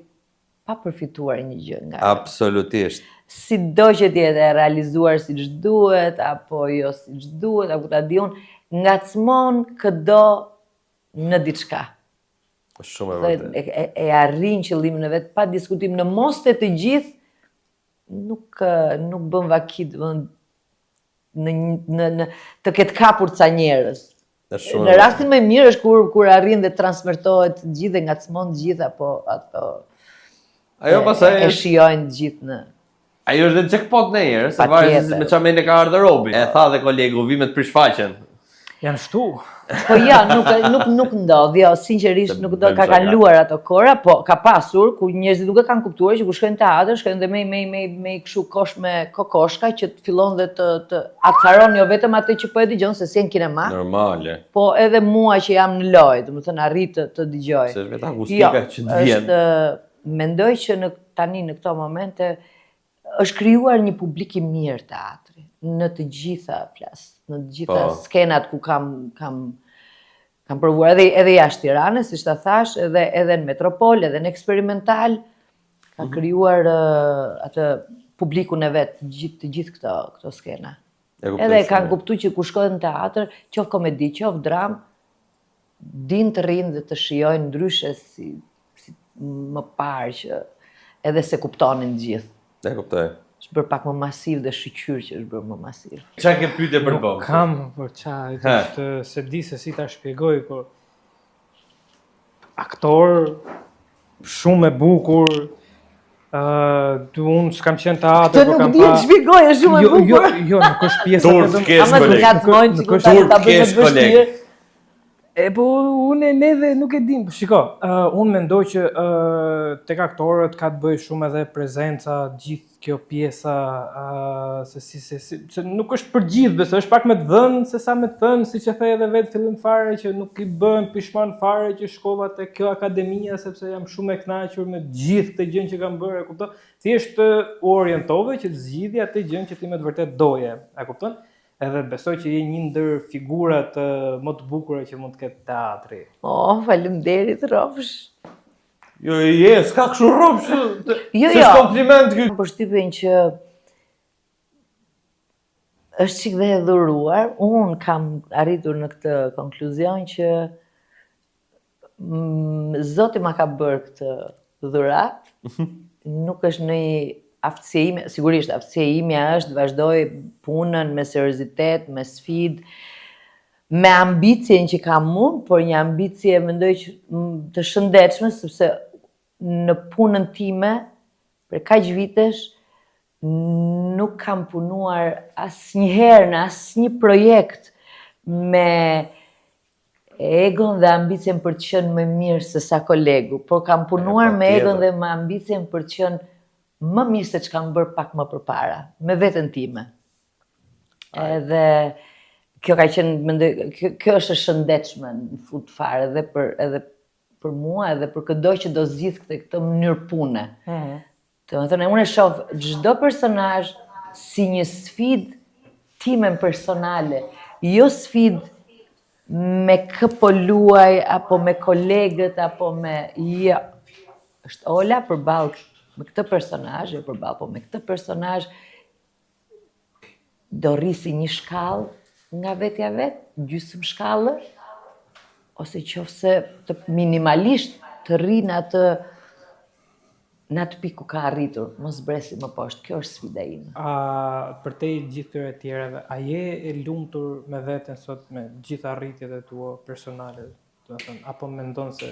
pa përfituar një gjë nga ajo. Absolutisht. Si do që t'jetë e realizuar siç duhet, apo jo siç duhet, apo ta di unë, ngacmon këdo në diçka. Shumë e vërtetë. E arrin qëllimin e vet pa diskutim, në mos të gjithë nuk bën vakit, në të ketë kapur ca njerëz. Në rastin më mirë është kur arrin dhe transmetohet të gjithë dhe ngacmon të gjithë apo ato Ajo pastaj e shijojnë të gjithë në. Ajo është dhe jackpot në herë, se varet se me çfarë mendje ka ardhur Robi. E tha dhe kolegu, vi me të prish faqen. Janë shtu. Po ja, nuk ndodh, jo, sinqerisht nuk do ka kaluar ato kora, po ka pasur ku njerëzit nuk e kanë kuptuar që ku shkojnë teatr, shkojnë dhe me kështu kosh me kokoshka që të fillon dhe të acaron jo vetëm atë që po e dëgjon se si në kinema. Normale. Po edhe mua që jam në lojë, domethënë arrit të dëgjoj. Se vetë akustika që të vjen. Mendoj që tani në këto momente është krijuar një publik i mirë teatri, në të gjitha në të gjitha skenat ku kam provuar edhe jashtë Tiranës, siç ta thash, edhe në Metropol, edhe në Eksperimental, ka krijuar atë publikun e vet, të gjithë këto skena. Edhe kanë kuptuar që kur shkojnë në teatr, qoftë komedi, qoftë dram, din të rinë dhe të shijojnë ndryshe si më parë që edhe se kuptonin gjithë. E kuptoj. Është bërë pak më masiv dhe shqyr që është bërë më masiv. Çfarë ke pyetje për bëm? Kam, por çfarë, se di se si ta shpjegoj, por aktor shumë e bukur, unë s'kam qenë teatr, po kam pa. Të nuk di të shpjegoj, është shumë e bukur. Jo, nuk është pjesë vetëm. Ama të ngacmojnë që ta bëjnë të vështirë. Po unë nuk e dim. Shiko, unë mendoj që tek aktorët ka të bëjë shumë edhe prezenca, gjithë kjo pjesa, se nuk është për gjithë, besoj është pak me të dhënë se sa me të thënë, siç e thej edhe vetë fillim fare që nuk i bën pishman fare që shkova te kjo akademia sepse jam shumë e kënaqur me gjithë këtë gjë që kam bërë, e kupton? Thjesht u orientove që të zgjidhja atë gjë që ti me të vërtet doje, e kupton? Edhe besoj që je një ndër figurat më të bukura që mund të ketë teatri. Faleminderit, Rofsh. Jo, s'ka kështu Rofsh. Jo. Kompliment ky. Përshtypjen që është çik dhe e dhuruar. Unë kam arritur në këtë konkluzion që Zoti ma ka bërë këtë dhurat. Nuk është në aftësia ime, sigurisht aftësia ime është të vazhdoj punën me seriozitet, me sfidë, me ambicien që kam unë, por një ambicie mendoj që të shëndetshme, sepse në punën time për kaq vitesh nuk kam punuar asnjëherë në asnjë projekt me egon dhe ambicien për të qenë më mirë se sa kolegu, por kam punuar me egon dhe me ambicien për të qenë më mirë se që kam bërë pak më përpara, me veten time. Edhe kjo ka qenë, kjo është e shëndetshme në fund fare, edhe për mua, edhe për këdo që do zgjidh këtë mënyrë pune. Domethënë, unë e shoh çdo personazh si një sfidë time personale, jo sfidë me kë po luaj, apo me kolegët, apo me... Jo, është Ola përballë me këtë personazh, jo përballë, po me këtë personazh do rrisi një shkallë nga vetja vet, gjysmë shkallë, ose qofse të minimalisht të rri në atë pikë ku ka arritur, mos bresi më poshtë. Kjo është sfida ime. Për te gjithë këtyre tjerave, a je e lumtur me veten sot me gjithë arritjet e tua personale, apo mendon se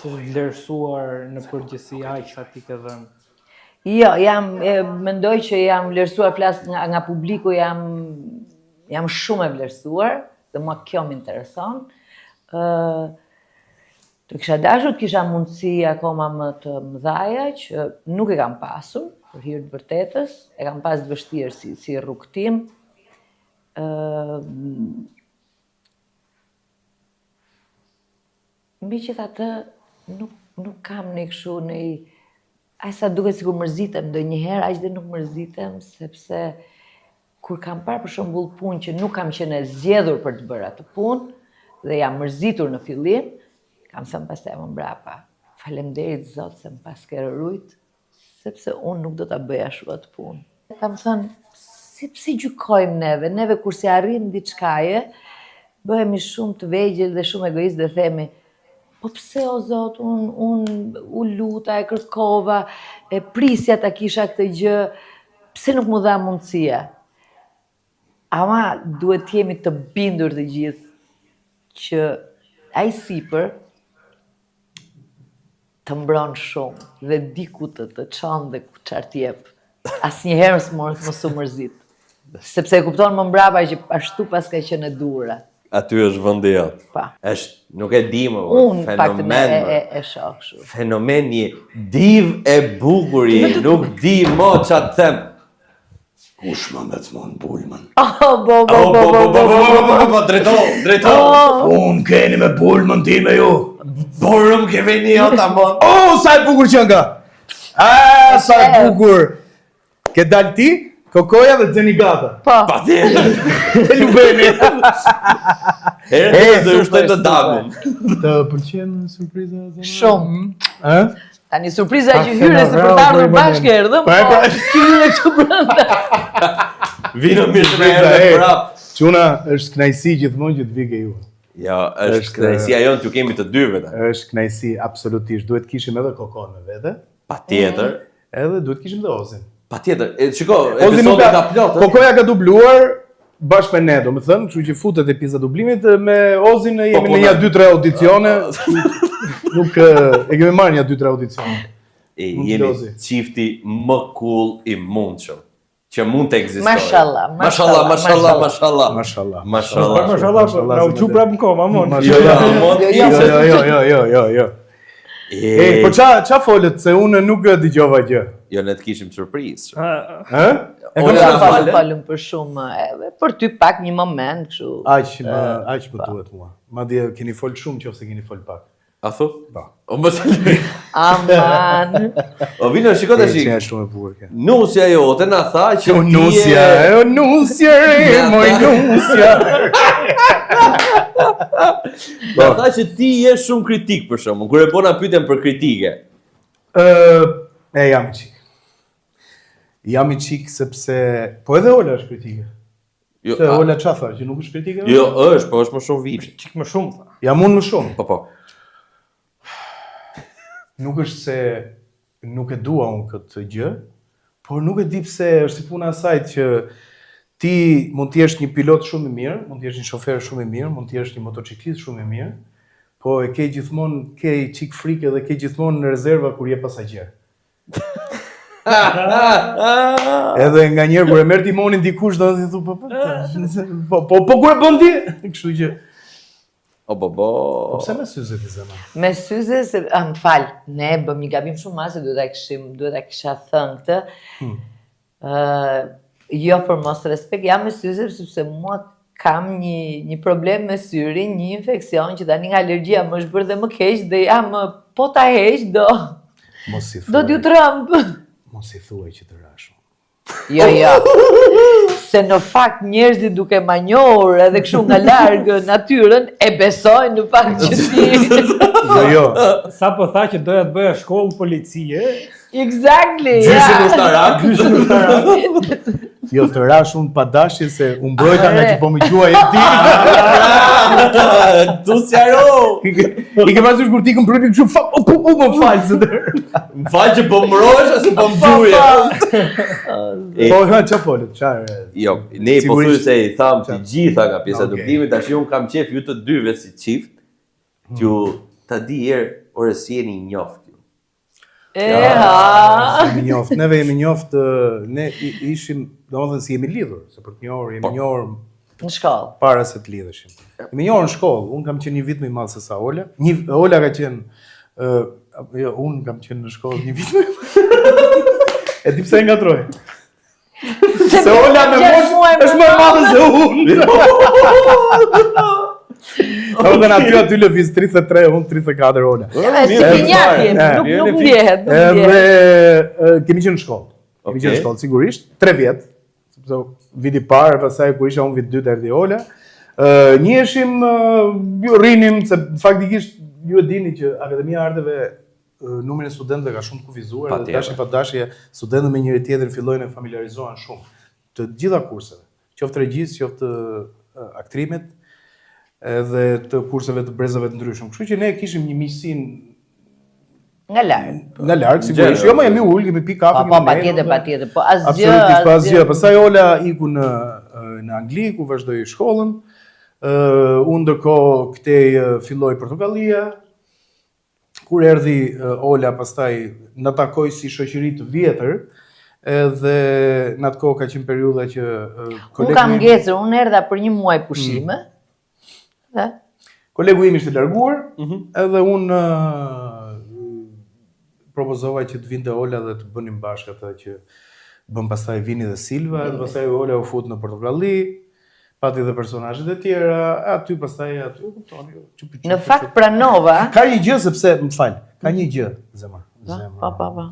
vlerësuar në përgjithësi aq sa ti ke dhënë? Jo, mendoj që jam vlerësuar, flas nga publiku, jam shumë e vlerësuar, dhe mua kjo më intereson. Të kisha dashur, kisha mundësi akoma më të mëdhaja, që nuk e kam pasur, për hir të vërtetës, e kam pas të vështirë si rrugtim. Mbi gjithatë, nuk kam në kështu në i... Aq sa duket sikur mërzitem ndonjëherë, aq dhe nuk mërzitem, sepse kur kam parë për shembull punë që nuk kam qenë e zgjedhur për të bërë atë punë dhe jam mërzitur në fillim, kam thënë pastaj më mbrapa, faleminderit Zot se më pas ke rujt, sepse unë nuk do ta bëja ashtu atë punë. Kam thënë, si gjykojmë neve kur si arrim diçkaje, bëhemi shumë të vegjël dhe shumë egoist dhe themi, po pse o Zot, unë u luta, e kërkova, e prisja ta kisha këtë gjë, pse nuk më dha mundësia? Ama duhet të jemi të bindur të gjithë që ai sipër të mbron shumë dhe diku të çon dhe ku çfarë të jep. Asnjëherë mos u mërzit. Sepse e kupton më mbrapa që ashtu pas ka qenë e dura. Aty është vendi jot. Pa. Nuk e di më, Unë paktën e shoh kështu. Fenomen një div e bukur je, nuk di më ç'a të them. Kush më me të mon Bulman? Drejto. Unë keni me Bulman ti me ju. Borëm ke veni jo ta mon. Sa e bukur që nga! Sa e bukur! Ke dalë ti, Kokoja dhe Zenigata. Patjetër. Te lubeni. Herë do ushtoj të dagun. Të pëlqen surpriza? Shumë. Tani surpriza që hyre se për të ardhur bashkë erdhëm, po hyre këtu brenda. Vino mirë të erdhë prap. Çuna, është kënaqësi gjithmonë që të vi ke ju. Jo, është kënaqësia jonë t'ju kemi të dyve ta. Është kënaqësi absolutisht. Duhet kishim edhe Kokon me vete. Patjetër. Edhe duhet kishim edhe Ozin. Patjetër. Shiko, episodi ka plot. Kokoja ka dubluar bashkë me ne, domethënë, kështu që futet e pjesa dublimit me Ozin jemi në një 2-3 audicione. Nuk e kemi marrë një 2-3 audicione. Jeni çifti më cool i mundshëm që mund të ekzistojë. Mashallah. Na u çu prap në koma, mon. Jo. Po qa folët, se unë nuk dëgjova gjë. Jo, ne të kishim surprizë. Falem për shumë, edhe për ty pak një moment, kështu. Aq më duhet mua. Madje keni fol shumë qofse keni fol pak. A thu? Po. O mos. Aman. O vino shiko tash. Që është shumë e bukur kjo. Nusja jote na tha që Nusja, moj nusja. Na tha që ti je shumë kritik për shkakun. Kur e bona pyetjen për kritike. Jam i çik. Jam i çik sepse po edhe Ola është kritike. Jo, se Ola çfarë tha, që nuk është kritike? Jo, është, po është më shumë vit. Çik më shumë tha. Jam unë më shumë. Po. Nuk është se nuk e dua unë këtë gjë, por nuk e di pse është si puna e saj që ti mund të jesh një pilot shumë i mirë, mund të jesh një shofer shumë i mirë, mund të jesh një motociklist shumë i mirë, po e ke gjithmonë çik frikë dhe ke gjithmonë në rezerva kur je pasagjer. Edhe nga njerë kur e merr timonin dikush do të thu po ku e bën ti? Kështu që Po pse me syze ti zema? Me syze se më fal, ne bëm një gabim shumë madh se duhet ta kisha thënë këtë. Jo për mos respekt, jam me syze sepse mua kam një problem me syrin, një infeksion që tani nga alergjia më është bërë dhe më keq dhe jam po ta heq do t'ju trëmb. Mos i thuaj që të rash. Jo. Se në fakt njerëzit duke ma njohur edhe kështu nga largë natyrën e besojnë në fakt që ti. Jo. Sa po tha që doja të bëja shkollë policie. Exactly. Gjyshin ushtarak. Jo të rash unë pa dashje se unë mbrojta nga që po më quaj e ti. Tu sqaro. I ke pasur kur ti këm brojti kështu më falë se dërë. Më falë që po mbrojsh ose po mgjuje. Po qa folet, qarë? Jo, ne po thuj se i tham të gjitha nga pjesa dublimit, tash unë kam qef ju të dyve si qift, që ta di herë ore si jeni njoft. Neve jemi njoft, ne ishim, domethënë si jemi lidhur, se për të njohur, jemi njohur në shkollë. Para se të lidheshim. Jemi njohur në shkollë, unë kam qenë një vit më i madh se sa Ola. Ola ka qenë, jo, unë kam qenë në shkollë një vit më i madh. E di pse ngatroj. Se Ola me moshë është më e madhe se unë. Edhe aty lëviz 33, unë 34 Ola. Si pinjaki, nuk ndjehet. Edhe kemi qenë në shkollë. Kemi qenë në shkollë sigurisht, 3 vjet, sepse viti parë, pastaj kur isha unë vit 2 erdhi Ola. Njiheshim, rrinim se faktikisht ju e dini që Akademia e Arteve numrin e studentëve ka shumë të kufizuar dhe dashje pa dashje studentët me njëri tjetrin fillojnë të familiarizohen shumë të gjitha kurseve, qoftë regjisë, qoftë aktrimit, edhe të kurseve të brezave të ndryshëm. Kështu që ne kishim një miqësinë nga larg. Nga larg, sigurisht. Jo, më jemi ul, kemi pi kafe, Po, patjetër, po asgjë. Absolutisht pa asgjë. Pastaj Ola iku në Angli ku vazhdoi shkollën. Unë ndërkohë këtej filloi Portokallia. Kur erdhi Ola, pastaj na takoi si shoqëri të vjetër, edhe në atë kohë ka qenë periudha që Unë kam ngecur, unë erdha për një muaj pushime. Dhe kolegu im ishte larguar, edhe unë propozova që të vinte Ola dhe të bënim bashkë atë që bën pastaj Vini dhe Silva, dhe pastaj Ola u fut në Portokalli, pati dhe personazhet e tjera, aty pastaj kuptoni. në fakt pranova. Ka një gjë sepse më fal, ka një gjë, Zemra. Pa.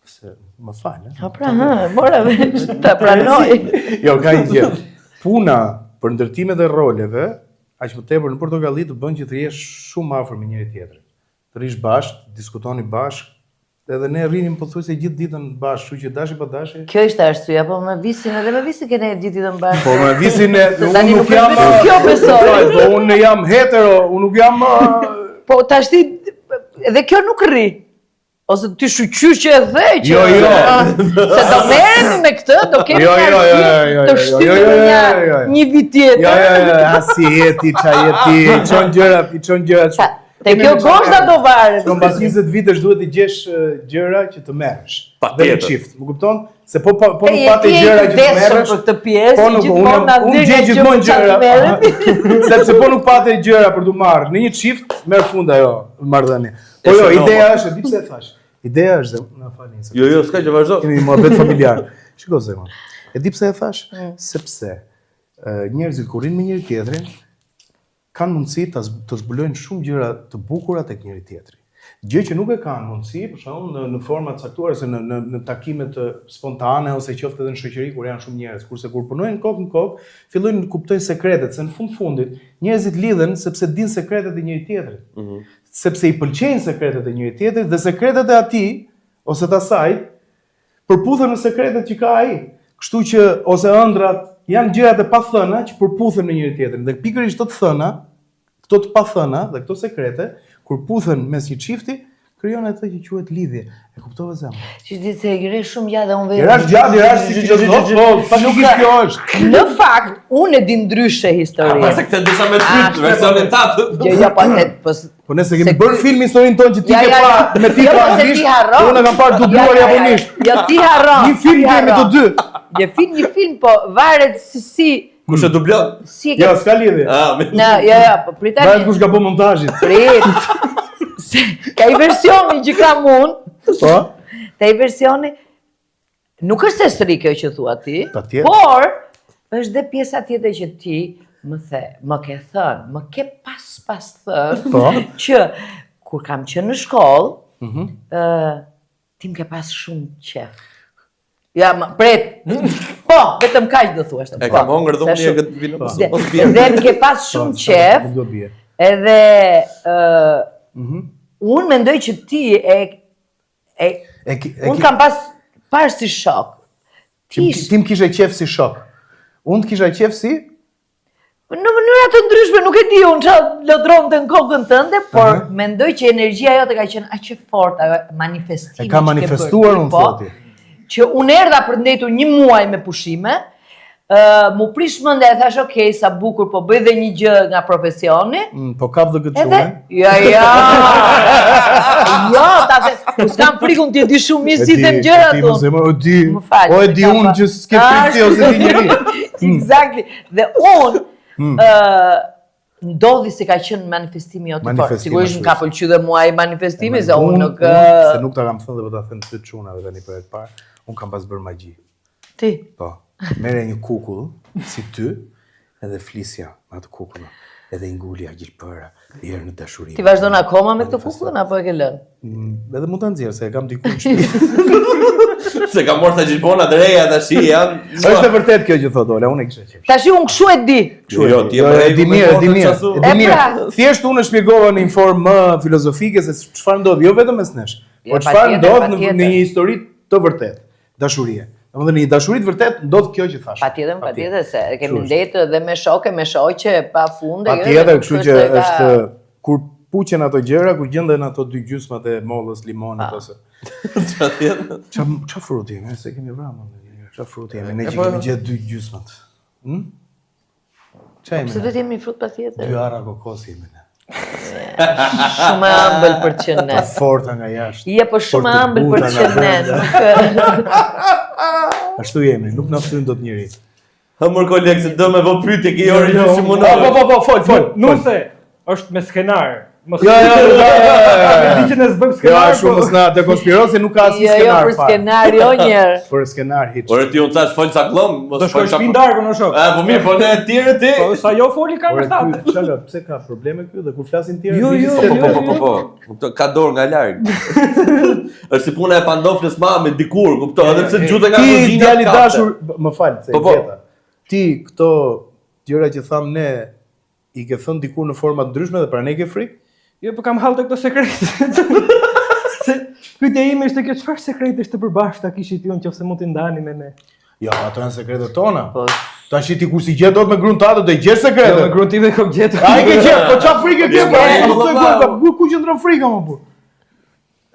Se më fal, Mora vesh, ta pranoj. Jo, ka një gjë. Puna për ndërtimet e roleve, aq më tepër në Portokalli të bën që të jesh shumë afër me njëri tjetrin. Të rish bashkë, diskutoni bashkë, edhe ne rrinim pothuajse gjithë ditën bashkë, kështu që dashje pa dashje. Kjo ishte arsyeja, po me Visin edhe me Visin kene gjithë ditën bashkë. Po me Visin unë Tani nuk jam kjo besoj. Po unë jam hetero, unë nuk jam Po tash ti edhe kjo nuk rri. Ose ti shqyqysh që e the që... Jo. Se do merremi me këtë, do kemi arsye të shtypur një vit tjetër. Jo, asi jeti, qa jeti, i çon gjëra. Te kjo goshta do varet. Kom pas 20 vitesh duhet të gjesh gjëra që të merresh. Patjetër. Dhe në çift, më kupton? Se po nuk patë gjëra që të merresh. Për këtë pjesë, Po nuk unë gjej gjithmonë gjëra. Sepse po nuk patë gjëra për të marrë. Në një çift merr fund ajo marrëdhënie. Po jo, ideja është, di pse e thash. Ideja është, na falni. Jo, s'ka që vazhdo. Kemi muhabet familjar. Shiko Zema. E di pse e thash? Sepse njerëzit kur rinë me njëri tjetrin kanë mundësi të zbulojnë shumë gjëra të bukura tek njëri tjetri. Gjë që nuk e kanë mundësi, për shembull në forma të caktuara se në takime të spontane ose qoftë edhe në shoqëri kur janë shumë njerëz, kurse kur punojnë kokë në kokë, fillojnë të kuptojnë sekretet, se në fundit njerëzit lidhen sepse dinë sekretet e njëri tjetrit. Sepse i pëlqejnë sekretet e njëri tjetrit dhe sekretet e atij ose të asaj përputhen në sekretet që ka ai. Kështu që ose ëndrat janë gjërat e pathëna që përputhen në njëri tjetrin. Dhe pikërisht këto të thëna, këto të pathëna dhe këto sekrete, kur puthen mes një çifti, krijon atë që quhet lidhje. E kuptova Zemra? Që di se e shumë gjatë dhe unë vetë. Jerash gjatë, jerash si filozofë, faktikisht kjo është. Në fakt, unë e di ndryshe historinë. Pase këtë disa me ty, versionin tatë. Jo, Po nëse kemi bërë film historinë tonë që ti ke parë me titël anglisht, unë e kam parë dubluar japonisht. Jo, ti harron. Një film kemi të dy. Një film, po varet si... Kush e dublon? Si e Jo, ke... s'ka lidhje. Jo, po pritani. Varet kush ka bërë montazhin. Ka i versioni që kam unë. Po? Ka i versioni... Nuk është se sri kjo që thua ti, Patjetër. por është dhe pjesa tjetër që ti më ke thënë, më ke pas thënë, që kur kam qenë në shkollë, ti më ke pas shumë qef. Ja, pret, po, vetëm kaq do thuash. E kam hongër dhe unë e këtë vinë mos bie. Dhe më ke pas shumë qef, edhe unë mendoj që ti unë kam parë si shok. Ti më kishe qef si shok. Unë të kisha qef si? Në mënyra të ndryshme, nuk e di unë që lodron të në kokën tënde, por mendoj që energjia jote ka qenë aq e fortë, manifestimi. E ka manifestuar unë thoti. Që unë erdha për ndetur një muaj me pushime, mu prish mendja e thash, okej, sa bukur, po bëj dhe një gjë nga profesioni. Po kap dhe këtë shumë. Jo, ta the, ku s'kam frikun ti e di shumë mirë si them gjërat unë. O e di unë që s'ke frikë ti ose di njëri. Exactly. Dhe unë ndodhi se ka qenë manifestimi jo të fortë. Sigurisht më ka pëlqyer dhe mua i manifestimi, se unë nuk... Se nuk ta kam thënë dhe po ta them të çunave tani për herë të parë, unë kam pas bërë magji. Ti? Po. Merre një kukull si ty edhe flisja me atë kukull. edhe i nguli Agjilpëra, herë në dashuri. Ti vazhdon akoma me këtë kukullën apo e ke lënë? Edhe mund ta nxjerr se e kam diku në shtëpi. Se ka marrë sa gjithmona të reja tash janë. Është e vërtet kjo që thot Ola, unë e kisha qejf. Tash unë kshu e di. Jo, ti e di mirë. pra. Thjesht unë shpjegova në një formë më filozofike se çfarë ndodh, jo vetëm mes nesh, por çfarë ndodh në një histori të vërtetë, dashurie. Domethënë, në një dashuri të vërtet ndodh kjo që thash. Patjetër se kemi ndetë dhe me shokë, me shoqe pafunde. Patjetër, kështu që është kur puqen ato gjëra, kur gjenden ato dy gjysmat e mollës limonit ose. Çfarë fruti jemi? Se kemi vrarë. Çfarë fruti jemi? Ne që kemi gjetë dy gjysmat. Çfarë Pse do të jemi frut patjetër? Dy arra kokosi jemi ne. Shumë e ëmbël për qenë. Forta nga jashtë. Ja, po shumë e ëmbël për qenë. Ashtu jemi, nuk na thyn dot njëri. Mor koleg se do me vë pyetje ke orë që si mund. Po, fol. Nuse, është me skenar. Mos. Jo. Di që ne s'bëm Ja, skenar. shumë s'na të konspiroj se nuk ka asnjë Jo, skenar. për skenar jo njerë. Për skenar hiç. Por ti unë thash fol sa klom, Do shkoj shtëpi ndarku në shok. Po mirë, po ne tjerë ti. Po sa jo foli ka Por mëstate. çfarë, pse ka probleme këtu dhe kur flasin tjerë? Jo. Kupto, ka dorë nga larg. Është si puna e pantoflës mame dikur, kupto, edhe pse gjutë nga Ti kuzhina. djali dashur, më fal, se Po. gjeta. Ti këto gjëra që tham ne i ke thënë dikur në forma të ndryshme dhe pra ne ke frikë? Jo, po kam hall të këto sekrete. Se pyetja ime ishte kjo, çfarë sekretesh të përbashkëta kishit ju nëse mund t'i ndani me ne? Jo, ato janë sekretet tona. Po. Tash ti kur si gjet dot me gruan tatë do i gjesh Jo, me sekretet. gruan time kom gjetur. Ai ke gjet, po çfarë frikë ke? Po, Ku qëndron frika më burr?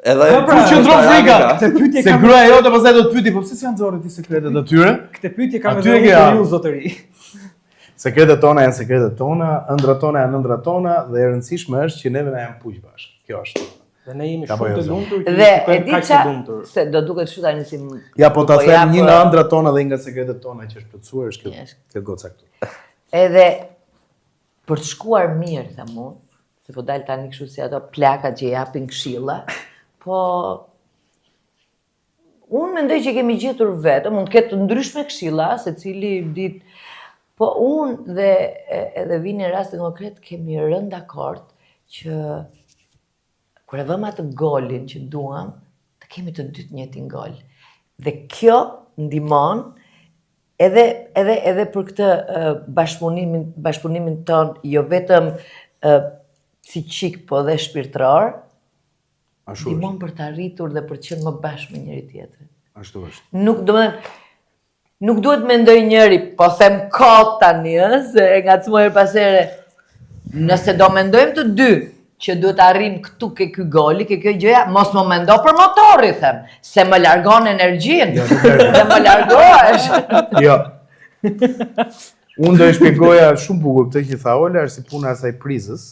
Edhe pra, Ku qëndron frika? Këtë pyetje Se kam gruaja jote pastaj do të pyeti, po pse s'janë nxorë ti sekretet atyre? Këtë pyetje kam Aty edhe e unë ke për ardhur. ju zotëri. Sekretet tona janë sekretet tona, ëndrat tona janë ëndrat tona dhe e rëndësishme është që neve na janë puq bashkë. Kjo është. Dhe ne jemi Ka po shumë jo, të zot. lumtur që Dhe e shikojmë di kaq të qa, lumtur. se do duket kështu tani si... Ja, po ta them jap, një nga ëndrat tona dhe një nga sekretet tona që është plotësuar është Yes. kjo goca këtu. Edhe për të shkuar mirë, tham unë, se po dalë tani kështu si ato plakat që japin këshilla, po... Unë mendoj që kemi gjetur vetë, mund të ketë të ndryshme këshilla, se cili ditë, po unë dhe edhe vini në rastin konkret kemi rënë dakord që kur e vëm atë golin që duam, të kemi të dytë njëjtin gol. Dhe kjo ndihmon edhe për këtë bashkëpunimin ton, jo vetëm si qik, po dhe shpirtëror, Ashtu është. ndihmon për të arritur dhe për të qenë më bashkë me njëri tjetrin. Ashtu është. Nuk duhet mendoj njëri, po them kot tani, se e ngacmoj pas here. Nëse do mendojmë të dy që duhet arrim këtu ke ky goli, ke kjo gjëja, mos më mendo për motori, them, se më largon energjinë dhe më largohesh. Jo. Unë do e shpjegoja shumë bukur këtë që tha Ola, është si puna e asaj prizës,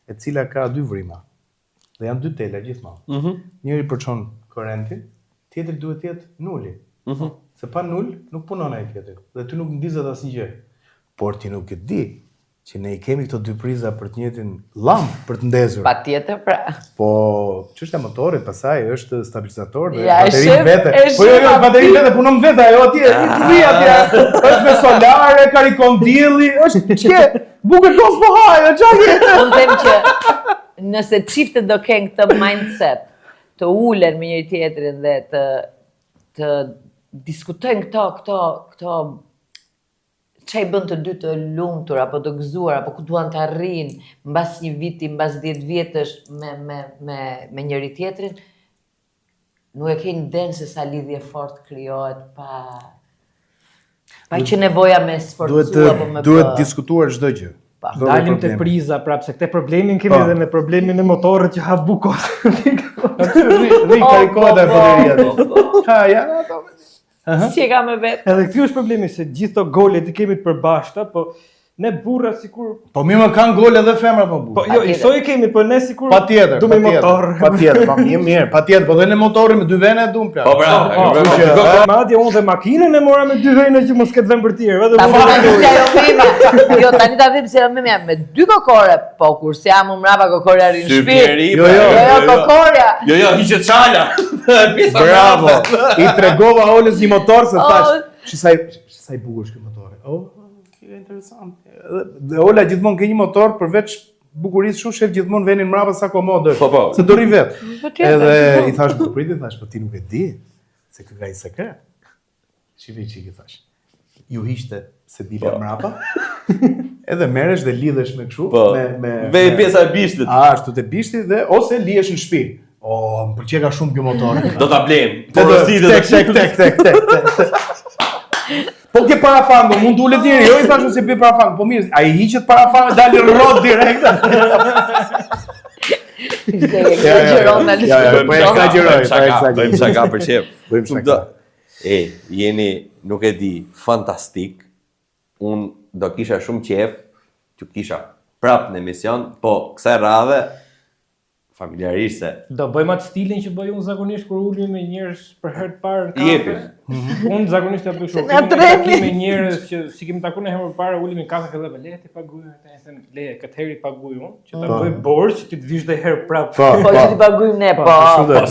e cila ka dy vrima. Dhe janë dy tela gjithmonë. Njëri përçon korrentin, tjetri duhet të jetë nuli. Se pa nul nuk punon ai tjetri. Dhe ty nuk ndizet asnjë gjë. Por ti nuk e di që ne i kemi këto dy priza për të njëjtin llamp për të ndezur. Patjetër, pra. Po, çështja e motorit pasaj është stabilizator dhe Ja, e baterinë shef, vete. e Po jo, shef aty. baterinë vete punon vetë ajo atje, i thri atje. Është me solare, karikon dielli, është çke. Bukur kos po haj, çake. Unë them që nëse çiftet do kenë këtë mindset, të ulen me njëri tjetrin dhe të diskutojnë këto ç'a i bën të dy të lumtur apo të gëzuar apo ku duan të arrijnë mbas një viti, mbas 10 vjetësh me njëri tjetrin, nuk e keni den se sa lidhje fort krijohet pa që nevoja me sforcu apo me Duhet diskutuar çdo gjë. Pa, Çdo lloj Dalim te problemi. priza, prapë se këtë problemin kemi Po. edhe me problemin e motorit që ha bukos. Aty rri karikohet e bateria. Ha, janë ato. Si e ka me vetë? Edhe ky është problemi se gjithë to golet i kemi të përbashkëta, po ne burra sikur Po mi më kanë gol edhe femra po po burr. jo, i soi kemi, po ne sikur Patjetër, du me motor. Patjetër, po mirë, patjetër, po dhe në motorin me dy vene duam plan. Po bra. Madje unë dhe makinën e mora me dy vene që mos ketë vend për tjerë, Ta vetëm them se ajo mimi. Jo, tani ta them se ajo mimi me dy kokore, po kur se jam mbrapa kokore arrin shpirt. Sypjeri. Jo, kokorja. Jo, hiqet çala. Pjesa Bravo. brava. I tregova Olës një motor se Oh. thash, "Çi sa i bukur është ky motor." Oh, interesante. Dhe Ola gjithmonë ke një motor përveç bukurisë shu shef gjithmonë venin mbrapa sa komodë. Po. Se do ri vet. tjetër. Edhe i thash po priti, thash po ti nuk e di se ky ka i sekret. Çivi çiki thash. Ju hiqte se dilja mbrapa. Edhe merresh dhe lidhesh me kështu Ve pjesa e bishtit. Ashtu te bishti dhe ose lihesh në shtëpi. Më pëlqej ka shumë kjo motor. Do ta blem. Tek. Po ke parafang, mund t'ulet deri, jo i thashun se bëj parafang, po mirë, ai hiqet parafang e dalin rrot direkt. Po exagjeroj, Bëjmë shaka për shef. Bëjmë shaka. Jeni, nuk e di, fantastik. Unë do kisha shumë qef, që kisha prap në emision, po kësaj radhe, familjarisht se... Do bëjmë atë stilin që bëj unë zakonisht kur ulmi me njerëz për herë të parë në kafe. Jepi. Unë zakonisht ja bëj Se shumë. na tremi. Me njerëz që si kemi takuar herë më parë, ulemi në kafe fillova le ti paguaj, ta them le këtë herë paguaj unë, që ta bëj borxh që ti të vish dhe herë prapë. Po që ti paguajmë ne, po.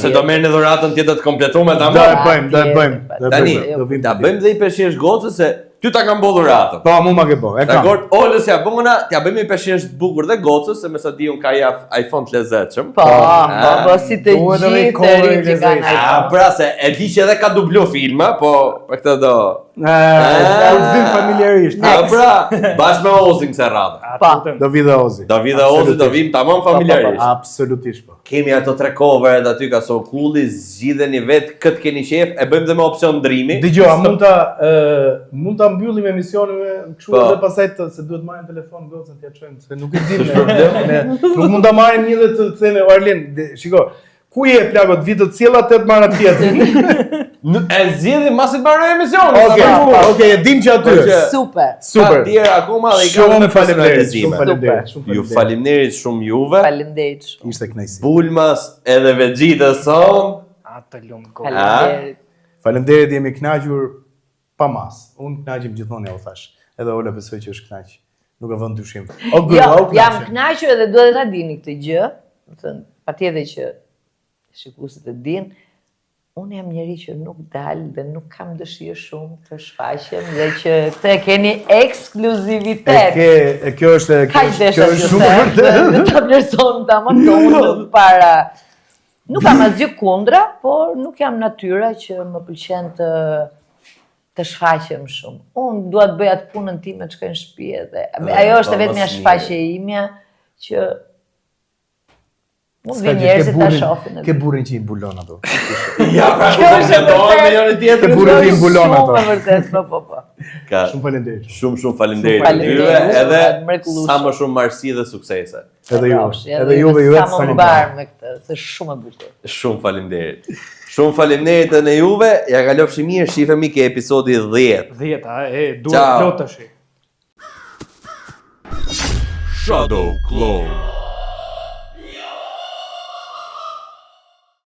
Se do merrni dhuratën tjetër të kompletuar Do tamam. e bëjmë. Tani, Do vim ta bëjmë dhe i peshjesh gocës se ty ta kam bë dhuratën. Po, mu ma ke bo, e kam. Dakor, Olës ja bëna, t'ja bëjmë i peshjesh të bukur dhe gocës, se me sa di unë ka iPhone të lezetshëm. Po, si të duhet edhe gjithë kohë rinj që kanë realizoj. iPhone. Pra se e di që edhe ka dublu filma, po për këtë do. Udhëzim familjarisht. Pra, bashkë me Ozin kësaj radhe. Pa. Do vi dhe Ozi. Do vi dhe Ozi, do vim tamam familjarisht. Absolutisht po. Kemi ato 3 coveret aty ka so kulli, zgjidheni vetë këtë keni qef, e bëjmë dhe me opsion ndrimi. Dëgjoj, mund ta mbyllim emisionin me kështu edhe pastaj se duhet marrim telefon gocën t'ia çojmë, se nuk e dim ne. Nuk mund ta marrim një dhe të themi Arlin, shiko, ku je plagot vitët ciella 8 marra tjetër. E zgjidhim masi të marrë emisionin. Okej, e dim që aty. Super. Super. Ka tjera akoma dhe i kam Shumë me faleminderit. personalizime. Ju faleminderit shumë juve. Faleminderit shumë. Ishte kënaqësi. Bulmas edhe vegjitës son. Atë lum Faleminderit. Faleminderit, jemi kënaqur pa mas. Unë kënaqem gjithmonë, ja u thash. Edhe Ola besoj që është kënaq. Nuk e vën dyshim. O Jo, gërau jam kënaqur edhe duhet ta dini këtë gjë. Do të thënë, patjetër që shikuesit e dinë, unë jam njeri që nuk dal dhe nuk kam dëshirë shumë të shfaqem dhe që këtë e keni ekskluzivitet. Kjo është shumë vërtet. Në të vlerëson tamam që unë para. Nuk kam asgjë kundra, por nuk jam natyra që më pëlqen të shfaqem shumë. Unë dua të bëj atë punën time të shkoj në shtëpi dhe ajo është vetëm shfaqja imja që mund vi njerëzit ta shohin. Ke burrin që i mbulon ato. Ja, pra, ku të ndetohen me njëri tjetër. Ke burrin që i mbulon ato. Shumë e vërtet, po. Shumë faleminderit. Shumë faleminderit Faleminderit juve, edhe mrekullueshëm. sa më shumë marrësi dhe suksese. Edhe juve Sa më faleminderit. mbar me këtë, se shumë e bukur. Shumë faleminderit. Shumë faleminderit edhe juve. Ja kalofshi mirë, shifemi ke episodi 10. 10, duhet plot tash. Shadow Clone.